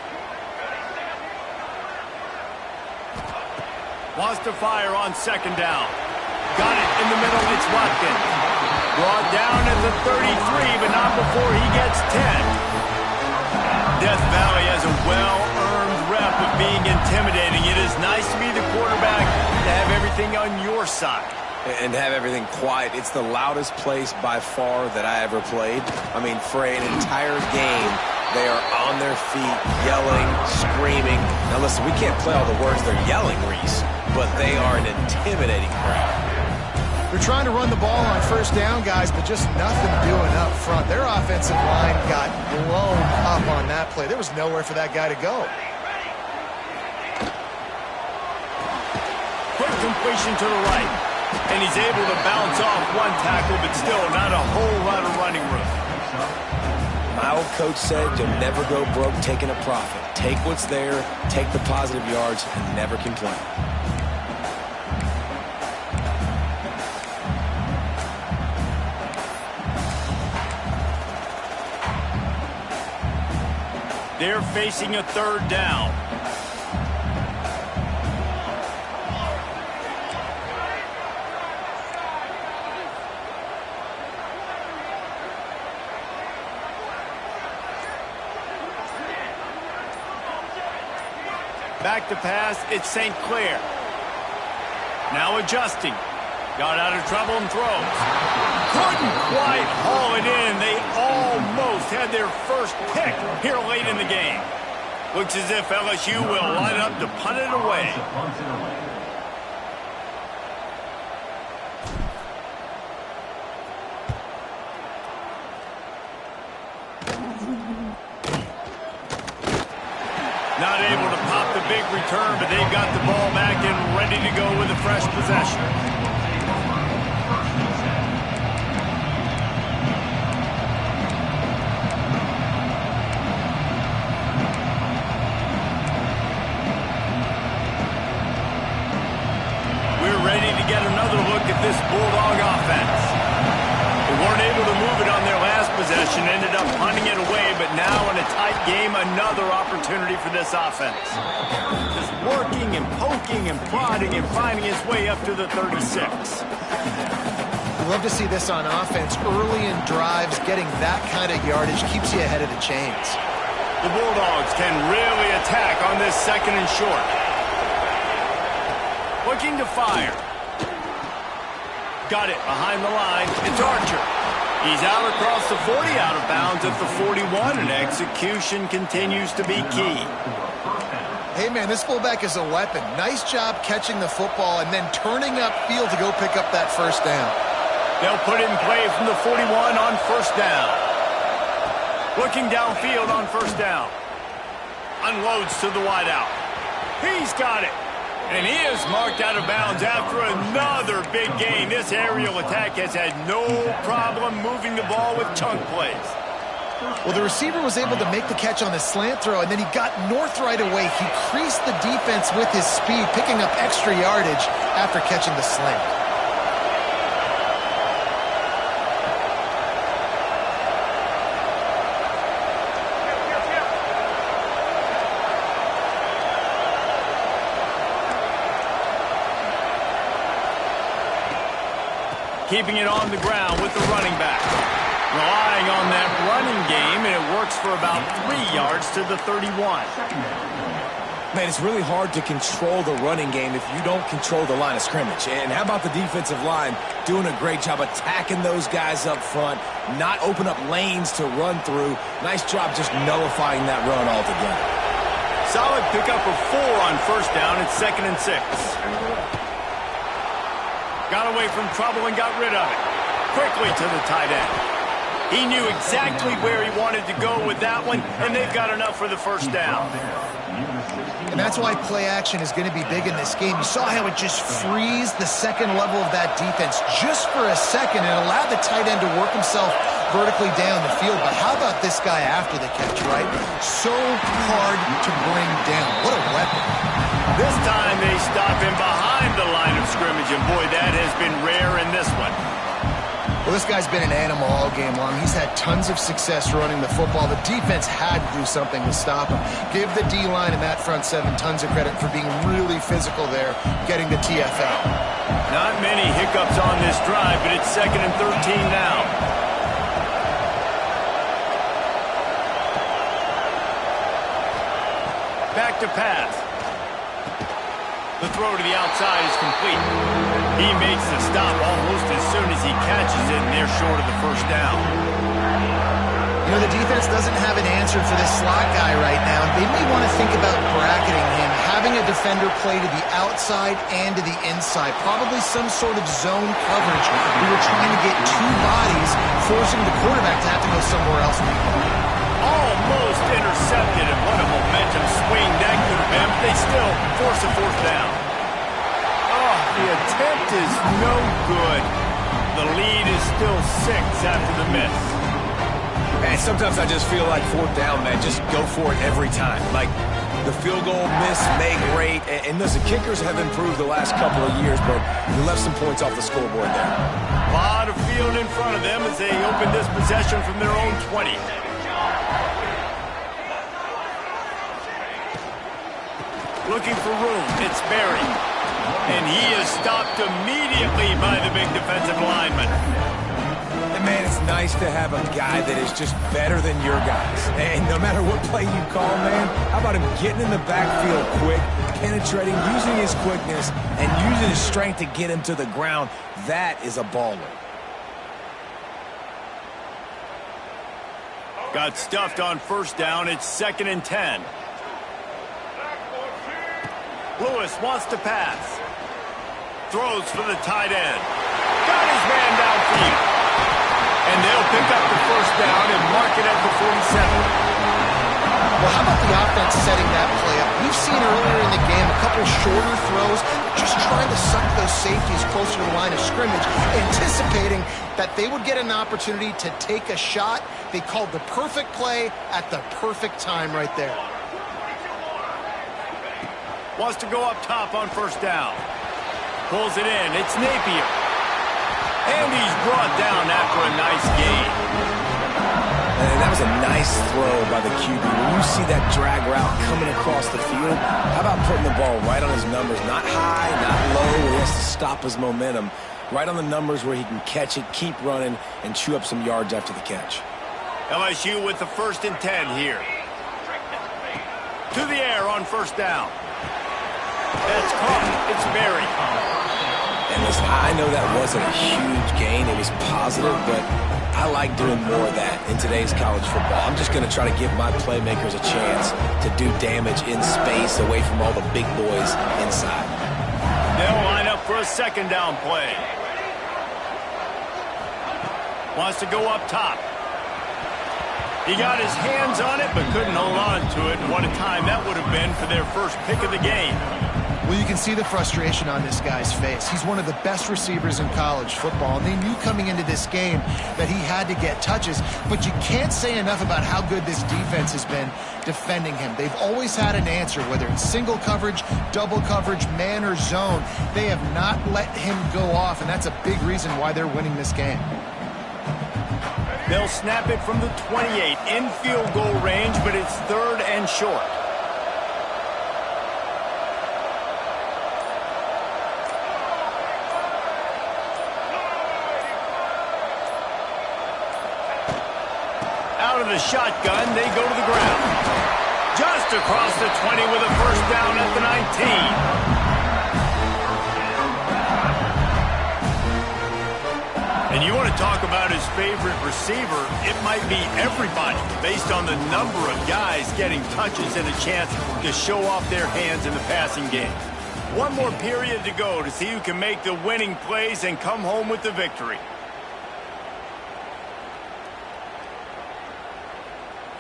A: Wants to fire on 2nd down. Got it in the middle, it's Watkins. Brought down at the 33, but not before he gets 10. Death Valley has a well-earned rep of being intimidating. It is nice to be the quarterback, to have everything on your side.
B: And have everything quiet. It's the loudest place by far that I ever played. I mean, for an entire game, they are on their feet, yelling, screaming. Now listen, we can't play all the words they're yelling, Reese, but they are an intimidating crowd.
C: They're trying to run the ball on 1st down, guys, but just nothing doing up front. Their offensive line got blown up on that play. There was nowhere for that guy to go.
A: Quick completion to the right. And he's able to bounce off one tackle, but still not a whole lot of running room.
B: My old coach said you'll never go broke taking a profit. Take what's there, take the positive yards, and never complain.
A: They're facing a 3rd down. Back to pass, it's St. Clair. Now adjusting. Got out of trouble and throws. Couldn't quite haul it in. They almost had their first pick here late in the game. Looks as if LSU will line up to punt it away. Not able to pop the big return, but they've got the ball back and ready to go with a fresh possession. We're ready to get another look at this Bulldog offense. They weren't able to move it on their last possession, ended up punting it away, but now in a tight game, another opportunity for this offense. Just working and poking and prodding and finding his way up to the 36.
C: We love to see this on offense. Early in drives, getting that kind of yardage keeps you ahead of the chains.
A: The Bulldogs can really attack on this 2nd and short. Looking to fire. Got it behind the line. It's Archer. He's out across the 40, out of bounds at the 41, and execution continues to be key.
C: Hey, man, this fullback is a weapon. Nice job catching the football and then turning upfield to go pick up that 1st down.
A: They'll put it in play from the 41 on 1st down. Looking downfield on 1st down. Unloads to the wideout. He's got it. And he is marked out of bounds after another big gain. This aerial attack has had no problem moving the ball with chunk plays.
C: Well, the receiver was able to make the catch on the slant throw, and then he got north right away. He creased the defense with his speed, picking up extra yardage after catching the slant.
A: Keeping it on the ground with the running back. Relying on that running game, and it works for about 3 yards to the 31.
E: Man, it's really hard to control the running game if you don't control the line of scrimmage. And how about the defensive line doing a great job attacking those guys up front, not open up lanes to run through. Nice job just nullifying that run altogether.
A: Solid pickup of 4 on first down. It's 2nd and 6. Got away from trouble and got rid of it. Quickly to the tight end. He knew exactly where he wanted to go with that one, and they've got enough for the first down.
C: And that's why play action is going to be big in this game. You saw how it just frees the second level of that defense just for a second and allowed the tight end to work himself vertically down the field. But how about this guy after the catch, right? So hard to bring down. What a weapon.
A: This time they stop him behind the line of scrimmage, and boy, that has been rare in this one.
C: Well, this guy's been an animal all game long. He's had tons of success running the football. The defense had to do something to stop him. Give the D-line and that front seven tons of credit for being really physical there, getting the TFL.
A: Not many hiccups on this drive, but it's 2nd and 13 now. Back to pass. The throw to the outside is complete. He makes the stop almost as soon as he catches it, and they're short of the first down.
C: You know, the defense doesn't have an answer for this slot guy right now. They may want to think about bracketing him, having a defender play to the outside and to the inside. Probably some sort of zone coverage. We were trying to get 2 bodies, forcing the quarterback to have to go somewhere else.
A: Almost intercepted, and what a momentum swing that could have been, but they still force a fourth down. Oh, the attempt is no good. The lead is still 6 after the miss.
E: Man, sometimes I just feel like 4th down, man. Just go for it every time. Like the field goal miss, make rate. And listen, kickers have improved the last couple of years, but we left some points off the scoreboard there.
A: A lot of field in front of them as they open this possession from their own 20. Looking for room, it's Berry. And he is stopped immediately by the big defensive lineman.
E: And man, it's nice to have a guy that is just better than your guys. And no matter what play you call, man, how about him getting in the backfield quick, penetrating, using his quickness, and using his strength to get him to the ground. That is a baller.
A: Got stuffed on first down. It's 2nd and 10. Lewis wants to pass. Throws for the tight end. Got his man downfield. And they'll pick up the first down and mark it at the 47.
C: Well, how about the offense setting that play up? We've seen earlier in the game a couple shorter throws, just trying to suck those safeties closer to the line of scrimmage, anticipating that they would get an opportunity to take a shot. They called the perfect play at the perfect time right there.
A: Wants to go up top on first down. Pulls it in. It's Napier. And he's brought down after a nice gain.
E: And that was a nice throw by the QB. When you see that drag route coming across the field, how about putting the ball right on his numbers? Not high, not low, where he has to stop his momentum. Right on the numbers where he can catch it, keep running, and chew up some yards after the catch.
A: LSU with the 1st and 10 here. To the air on first down. That's caught. It's Berry.
E: And listen, I know that wasn't a huge gain. It was positive, but I like doing more of that in today's college football. I'm just going to try to give my playmakers a chance to do damage in space away from all the big boys inside.
A: They'll line up for a 2nd down play. Wants to go up top. He got his hands on it, but couldn't hold on to it. And what a time that would have been for their first pick of the game.
C: Well, you can see the frustration on this guy's face. He's one of the best receivers in college football, and they knew coming into this game that he had to get touches, but you can't say enough about how good this defense has been defending him. They've always had an answer, whether it's single coverage, double coverage, man or zone. They have not let him go off, and that's a big reason why they're winning this game.
A: They'll snap it from the 28 in field goal range, but it's 3rd and short. Out of the shotgun, they go to the ground. Just across the 20 with a first down at the 19. And You want to talk about his favorite receiver, it might be everybody based on the number of guys getting touches and a chance to show off their hands in the passing game. One more period to go to see who can make the winning plays and come home with the victory.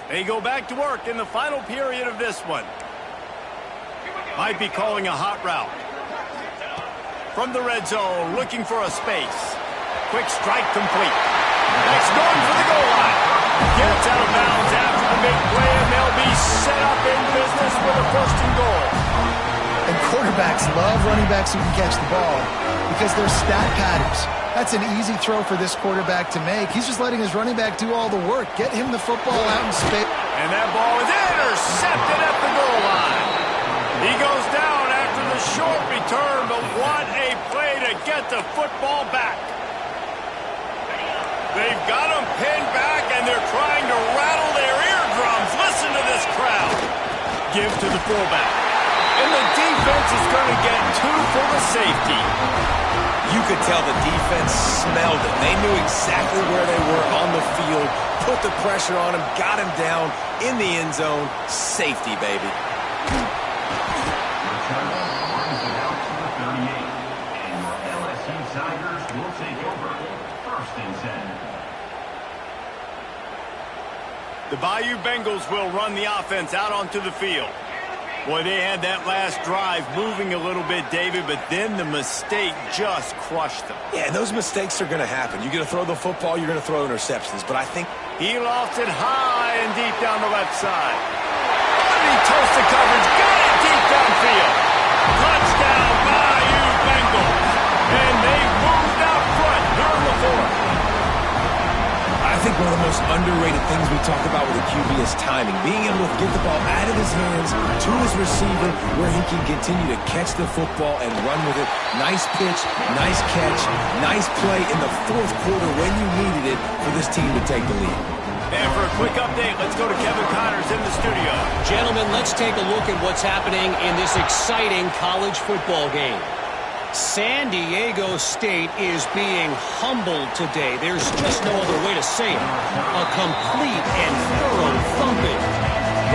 A: They go back to work in the final period of this one. Might be calling a hot route. From the red zone, looking for a space. Quick strike complete. Next going for the goal line. Gets out of bounds after the big play, and they'll be set up in business with a first and goal.
C: And quarterbacks love running backs who can catch the ball because they're stat patterns. That's an easy throw for this quarterback to make. He's just letting his running back do all the work. Get him the football out in space.
A: And that ball is intercepted at the goal line. He goes down after the short return, but what a play to get the football back. They've got him pinned back, and they're trying to rattle their eardrums. Listen to this crowd. Give to the fullback. And the defense is going to get 2 for the safety.
E: You could tell the defense smelled it. They knew exactly where they were on the field, put the pressure on him, got him down in the end zone. Safety, baby.
A: The Bayou Bengals will run the offense out onto the field. Boy, they had that last drive moving a little bit, David, but then the mistake just crushed them.
E: Yeah, those mistakes are going to happen. You're going to throw the football, you're going to throw interceptions, but I think
A: he lofts it high and deep down the left side. He toasted coverage, got it deep downfield. Touchdown, Bayou Bengals. And they moved out front here in the fourth.
E: I think one of the most underrated things we talk about with a QB is timing. Being able to get the ball out of his hands to his receiver where he can continue to catch the football and run with it. Nice pitch, nice catch, nice play in the fourth quarter when you needed it for this team to take the lead.
A: And for a quick update, let's go to Kevin Connors in the studio.
D: Gentlemen, let's take a look at what's happening in this exciting college football game. San Diego State is being humbled today. There's just no other way to say it. A complete and thorough thumping.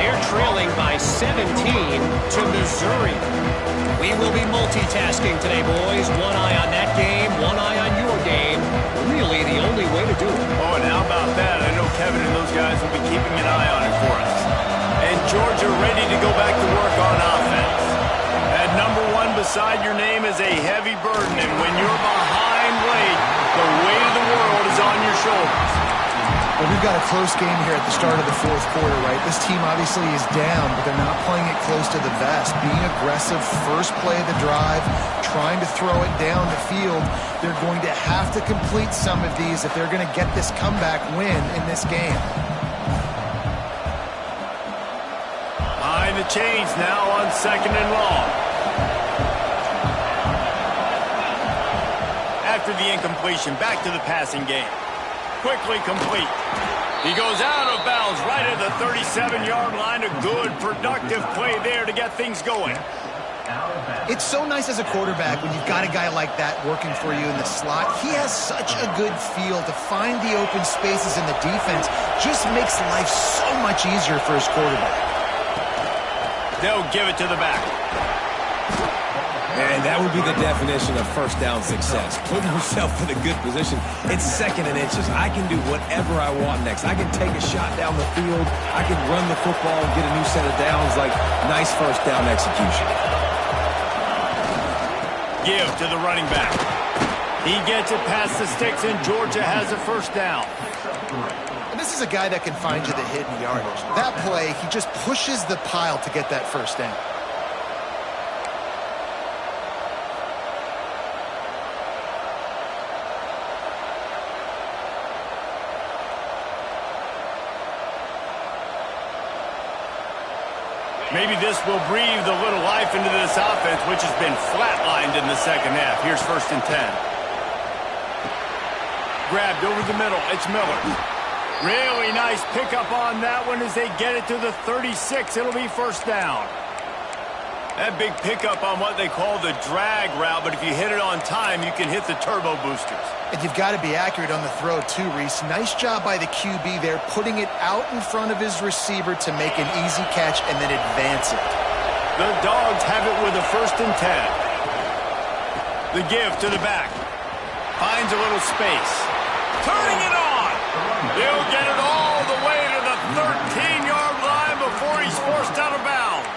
D: They're trailing by 17 to Missouri. We will be multitasking today, boys. One eye on that game, one eye on your game. Really the only way to do it.
A: Oh, and how about that? I know Kevin and those guys will be keeping an eye on it for us. And Georgia ready to go back to work on offense. That number 1 beside your name is a heavy burden, and when you're behind weight, the weight of the world is on your shoulders.
C: Well, we've got a close game here at the start of the fourth quarter, right? This team obviously is down, but they're not playing it close to the vest. Being aggressive, first play of the drive, trying to throw it down the field. They're going to have to complete some of these if they're going to get this comeback win in this game.
A: Behind the chains now on 2nd and long. After the incompletion, back to the passing game. Quickly complete. He goes out of bounds right at the 37-yard line. A good, productive play there to get things going.
C: It's so nice as a quarterback when you've got a guy like that working for you in the slot. He has such a good feel to find the open spaces in the defense. Just makes life so much easier for his quarterback.
A: They'll give it to the back.
E: And that would be the definition of first down success. Putting yourself in a good position. It's 2nd and inches. I can do whatever I want next. I can take a shot down the field. I can run the football and get a new set of downs. Like, nice first down execution.
A: Give to the running back. He gets it past the sticks, and Georgia has a first down.
C: And this is a guy that can find you the hidden yardage. That play, he just pushes the pile to get that first down.
A: Maybe this will breathe a little life into this offense, which has been flatlined in the second half. Here's 1st and 10. Grabbed over the middle. It's Miller. Really nice pickup on that one as they get it to the 36. It'll be first down. That big pickup on what they call the drag route, but if you hit it on time, you can hit the turbo boosters.
C: And you've got to be accurate on the throw too, Reese. Nice job by the QB there, putting it out in front of his receiver to make an easy catch and then advance it.
A: The Dogs have it with a 1st and 10. The give to the back. Finds a little space. Turning it on. He'll get it all the way to the 13-yard line before he's forced out of bounds.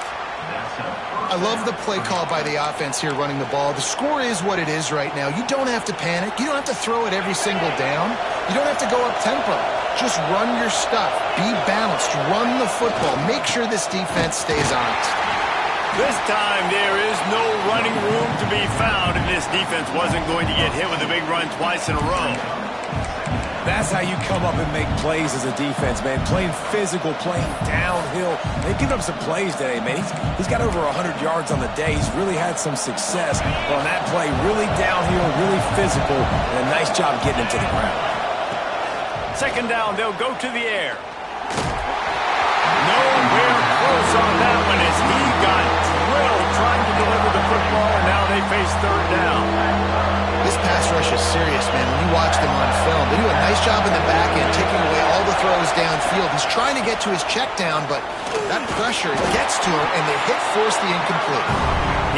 C: I love the play call by the offense here running the ball. The score is what it is right now. You don't have to panic. You don't have to throw it every single down. You don't have to go up-tempo. Just run your stuff. Be balanced. Run the football. Make sure this defense stays honest.
A: This time there is no running room to be found, and this defense wasn't going to get hit with a big run twice in a row.
E: That's how you come up and make plays as a defense, man. Playing physical, playing downhill. They've given up some plays today, man. He's got over 100 yards on the day. He's really had some success on that play. Really downhill, really physical, and a nice job getting him to the ground.
A: 2nd down, they'll go to the air. Nowhere close on that one as he got drilled trying to deliver the football, and now they face 3rd down.
C: This pass rush is serious, man. When you watch them on film, they do a nice job in the back end, taking away all the throws downfield. He's trying to get to his check down, but that pressure gets to him, and the hit forced the incomplete.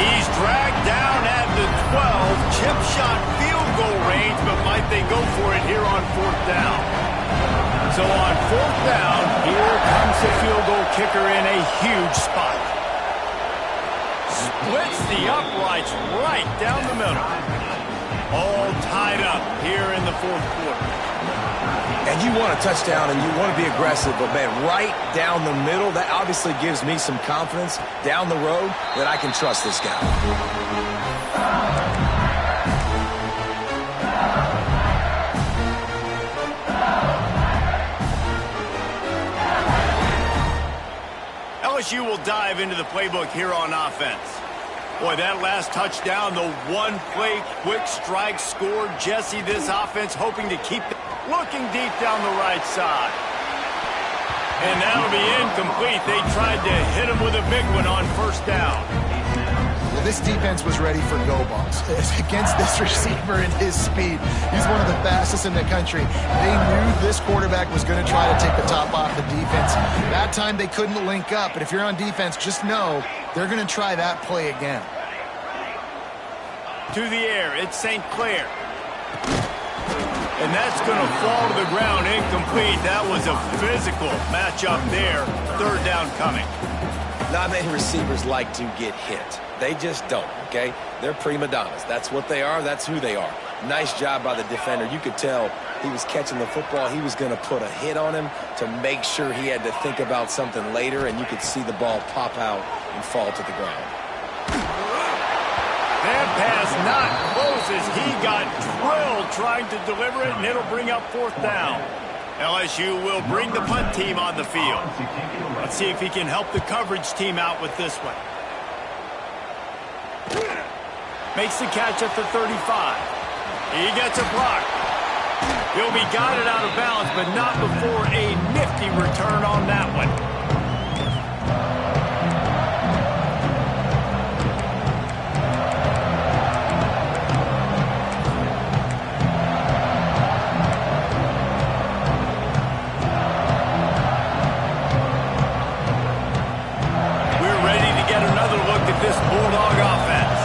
A: He's dragged down at the 12, chip shot field goal range, but might they go for it here on 4th down? So on 4th down, here comes the field goal kicker in a huge spot. Splits the uprights right down the middle. All tied up here in the 4th quarter.
E: And you want a touchdown and you want to be aggressive, but, man, right down the middle, that obviously gives me some confidence down the road that I can trust this guy.
A: LSU will dive into the playbook here on offense. Boy, that last touchdown, the one-play quick strike scored. Jesse, this offense hoping to keep it looking deep down the right side. And that'll be incomplete. They tried to hit him with a big one on 1st down.
C: Well, this defense was ready for go balls. Against this receiver and his speed, he's one of the fastest in the country. They knew this quarterback was going to try to take the top off the defense. That time they couldn't link up, but if you're on defense, just know they're going to try that play again.
A: To the air, it's St. Clair. And that's going to fall to the ground incomplete. That was a physical matchup there. 3rd down coming.
B: Not many receivers like to get hit. They just don't, okay? They're prima donnas. That's what they are. That's who they are. Nice job by the defender. You could tell he was catching the football. He was going to put a hit on him to make sure he had to think about something later, and you could see the ball pop out and fall to the ground.
A: That pass not close as he got drilled trying to deliver it, and it'll bring up 4th down. LSU will bring the punt team on the field. Let's see if he can help the coverage team out with this one. Makes the catch at the 35. He gets a block. He'll be guided out of bounds, but not before a nifty return on that one. This Bulldog offense.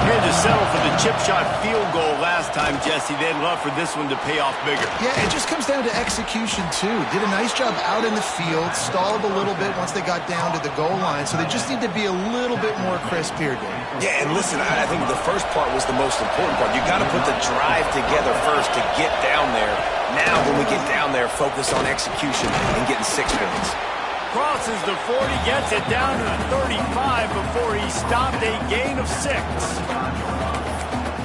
A: Here to settle for the chip shot field goal last time, Jesse. They'd love for this one to pay off bigger.
C: Yeah, it just comes down to execution, too. Did a nice job out in the field, stalled a little bit once they got down to the goal line, so they just need to be a little bit more crisp here, Dave.
E: Yeah, and listen, I think the first part was the most important part. You got to put the drive together first to get down there. Now, when we get down there, focus on execution and getting 6 points.
A: Crosses the 40, gets it down to the 35 before he stopped, a gain of 6.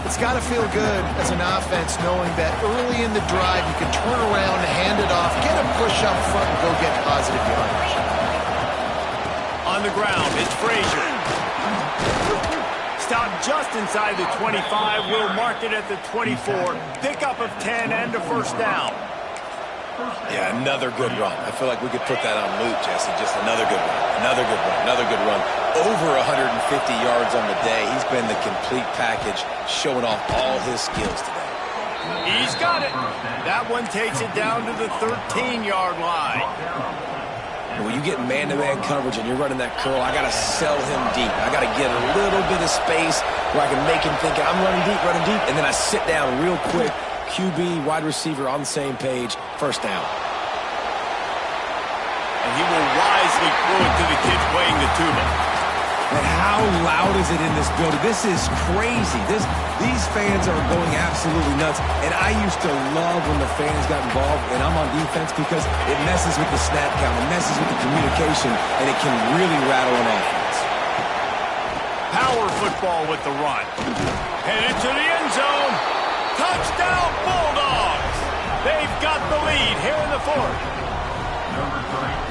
C: It's got to feel good as an offense knowing that early in the drive you can turn around, hand it off, get a push up front, and go get positive yardage.
A: On the ground, it's Frazier. Stopped just inside the 25, will mark it at the 24. Pickup of 10 and a 1st down.
B: Yeah, another good run. I feel like we could put that on loop, Jesse. Just another good run, another good run, another good run. Over 150 yards on the day. He's been the complete package, showing off all his skills today.
A: He's got it. That one takes it down to the 13-yard line.
B: When you get man-to-man coverage and you're running that curl, I got to sell him deep. I got to get a little bit of space where I can make him think I'm running deep, and then I sit down real quick. QB, wide receiver on the same page, first down.
A: And he will wisely throw it to the kid playing the tuba.
E: And how loud is it in this building? This is crazy. These fans are going absolutely nuts. And I used to love when the fans got involved, and I'm on defense because it messes with the snap count, it messes with the communication, and it can really rattle an offense.
A: Power football with the run. Headed to the end zone. Touchdown, Bulldogs! They've got the lead here in the fourth.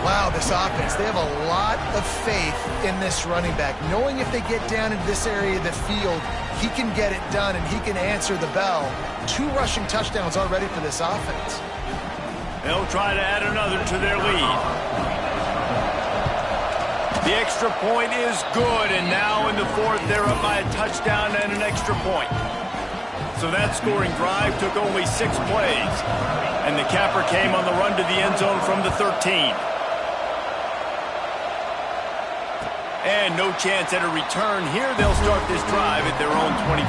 C: Wow, this offense, they have a lot of faith in this running back, knowing if they get down into this area of the field, he can get it done and he can answer the bell. 2 rushing touchdowns already for this offense.
A: They'll try to add another to their lead. The extra point is good, and now in the fourth, they're up by a touchdown and an extra point. So that scoring drive took only 6 plays. And the capper came on the run to the end zone from the 13. And no chance at a return here. They'll start this drive at their own 25.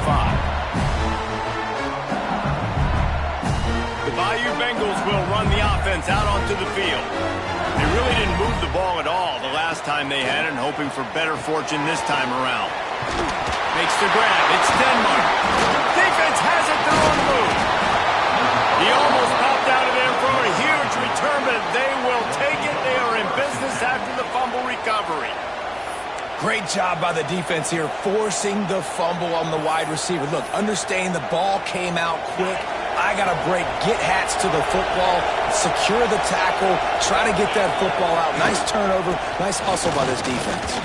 A: The Bayou Bengals will run the offense out onto the field. They really didn't move the ball at all the last time they had it, and hoping for better fortune this time around. Makes the grab. It's Denmark. Defense has it. They're on the move. He almost popped out of there for a huge return, but they will take it. They are in business after the fumble recovery.
B: Great job by the defense here, forcing the fumble on the wide receiver. Look, understanding the ball came out quick. I got to break, get hats to the football, secure the tackle, try to get that football out. Nice turnover, nice hustle by this defense.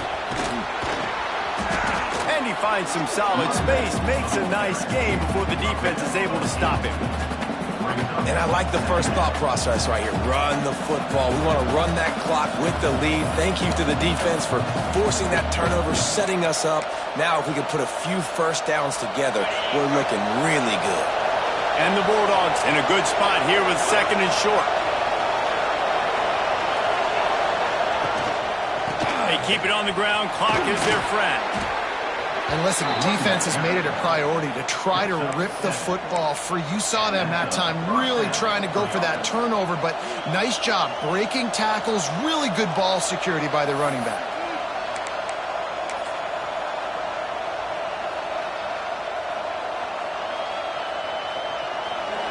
A: And he finds some solid space, makes a nice game before the defense is able to stop him.
B: And I like the first thought process right here. Run the football. We want to run that clock with the lead. Thank you to the defense for forcing that turnover, setting us up. Now if we can put a few first downs together, we're looking really good.
A: And the Bulldogs in a good spot here with 2nd and short. They keep it on the ground. Clock is their friend.
C: And listen, defense has made it a priority to try to rip the football free. You saw them that time really trying to go for that turnover, but nice job breaking tackles. Really good ball security by the running back.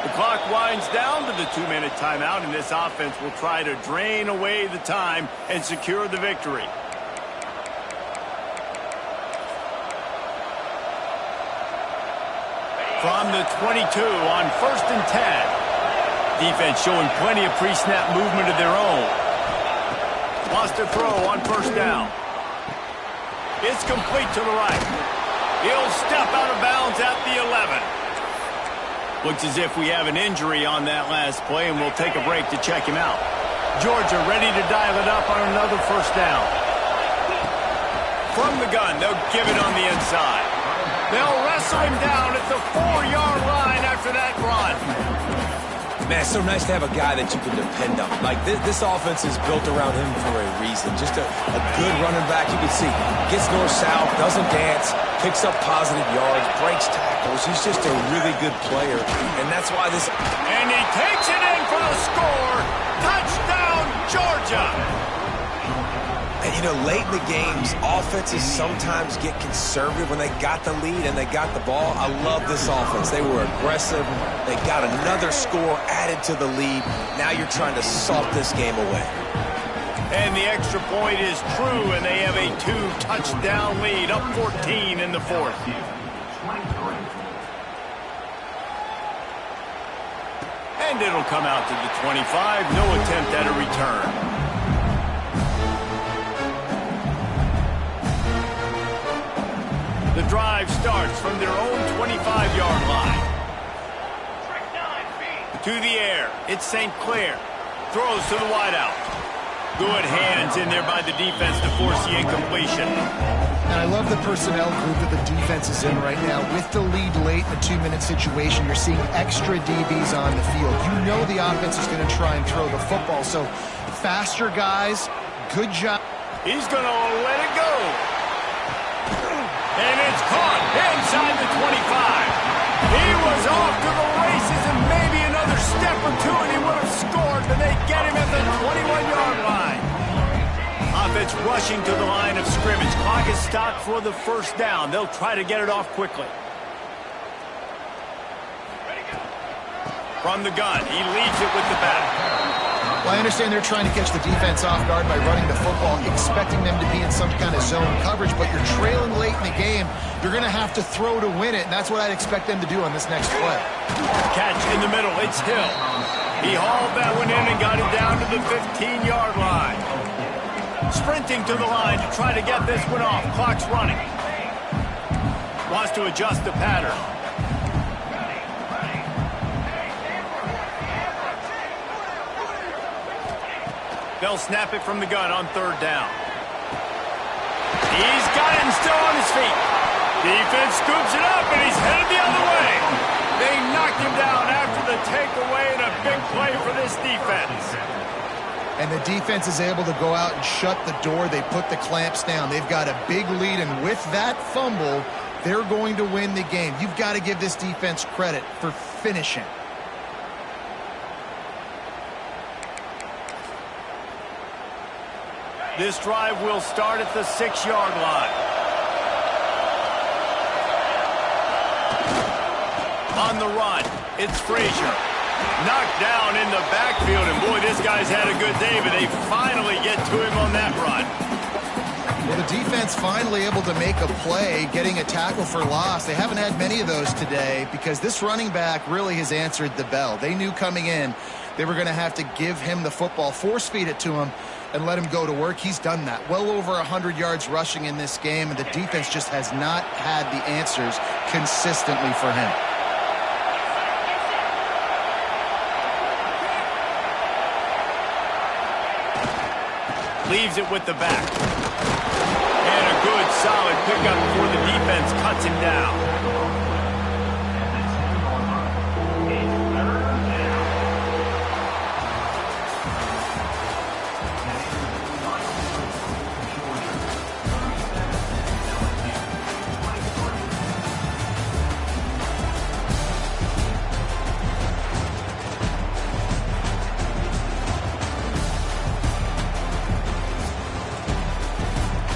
A: The clock winds down to the 2-minute timeout, and this offense will try to drain away the time and secure the victory. From the 22 on 1st and 10. Defense showing plenty of pre-snap movement of their own. Lost a throw on 1st down. It's complete to the right. He'll step out of bounds at the 11. Looks as if we have an injury on that last play, and we'll take a break to check him out. Georgia ready to dial it up on another 1st down. From the gun, they'll give it on the inside. They'll wrestle him down at the 4-yard line after that run.
B: Man, it's so nice to have a guy that you can depend on. Like, this offense is built around him for a reason. Just a good running back. You can see, gets north-south, doesn't dance, picks up positive yards, breaks tackles. He's just a really good player, and that's why this...
A: And he takes it in for the score. Touchdown, Georgia.
B: And, you know, late in the games, offenses sometimes get conservative when they got the lead and they got the ball. I love this offense. They were aggressive. They got another score added to the lead. Now you're trying to salt this game away.
A: And the extra point is true, and they have a 2-touchdown lead, up 14 in the fourth. And it'll come out to the 25. No attempt at a return. The drive starts from their own 25-yard line. To the air, it's St. Clair. Throws to the wideout. Good hands in there by the defense to force the incompletion.
C: And I love the personnel group that the defense is in right now. With the lead late in a 2-minute situation, you're seeing extra DBs on the field. You know the offense is going to try and throw the football. So faster guys, good job.
A: He's going to let it go. And it's caught inside the 25. He was off to the races, and maybe another step or two and he would have scored, but they get him at the 21-yard line. Offense rushing to the line of scrimmage. Clock is stopped for the first down. They'll try to get it off quickly. From the gun, he leads it with the back.
C: Well, I understand they're trying to catch the defense off guard by running the football, expecting them to be in some kind of zone coverage, but you're trailing late in the game. You're going to have to throw to win it, and that's what I'd expect them to do on this next play.
A: Catch in the middle. It's Hill. He hauled that one in and got it down to the 15-yard line. Sprinting to the line to try to get this one off. Clock's running. Wants to adjust the pattern. They'll snap it from the gun on third down. He's got it and still on his feet. Defense scoops it up and he's headed the other way. They knocked him down after the takeaway and a big play for this defense.
C: And the defense is able to go out and shut the door. They put the clamps down. They've got a big lead, and with that fumble, they're going to win the game. You've got to give this defense credit for finishing.
A: This drive will start at the 6-yard line. On the run, it's Frazier. Knocked down in the backfield, and boy, this guy's had a good day, but they finally get to him on that run.
C: Well, the defense finally able to make a play, getting a tackle for loss. They haven't had many of those today because this running back really has answered the bell. They knew coming in they were going to have to give him the football, force feed it to him, and let him go to work. He's done that. Well over 100 yards rushing in this game, and the defense just has not had the answers consistently for him.
A: Leaves it with the back. And a good, solid pickup before the defense cuts him down.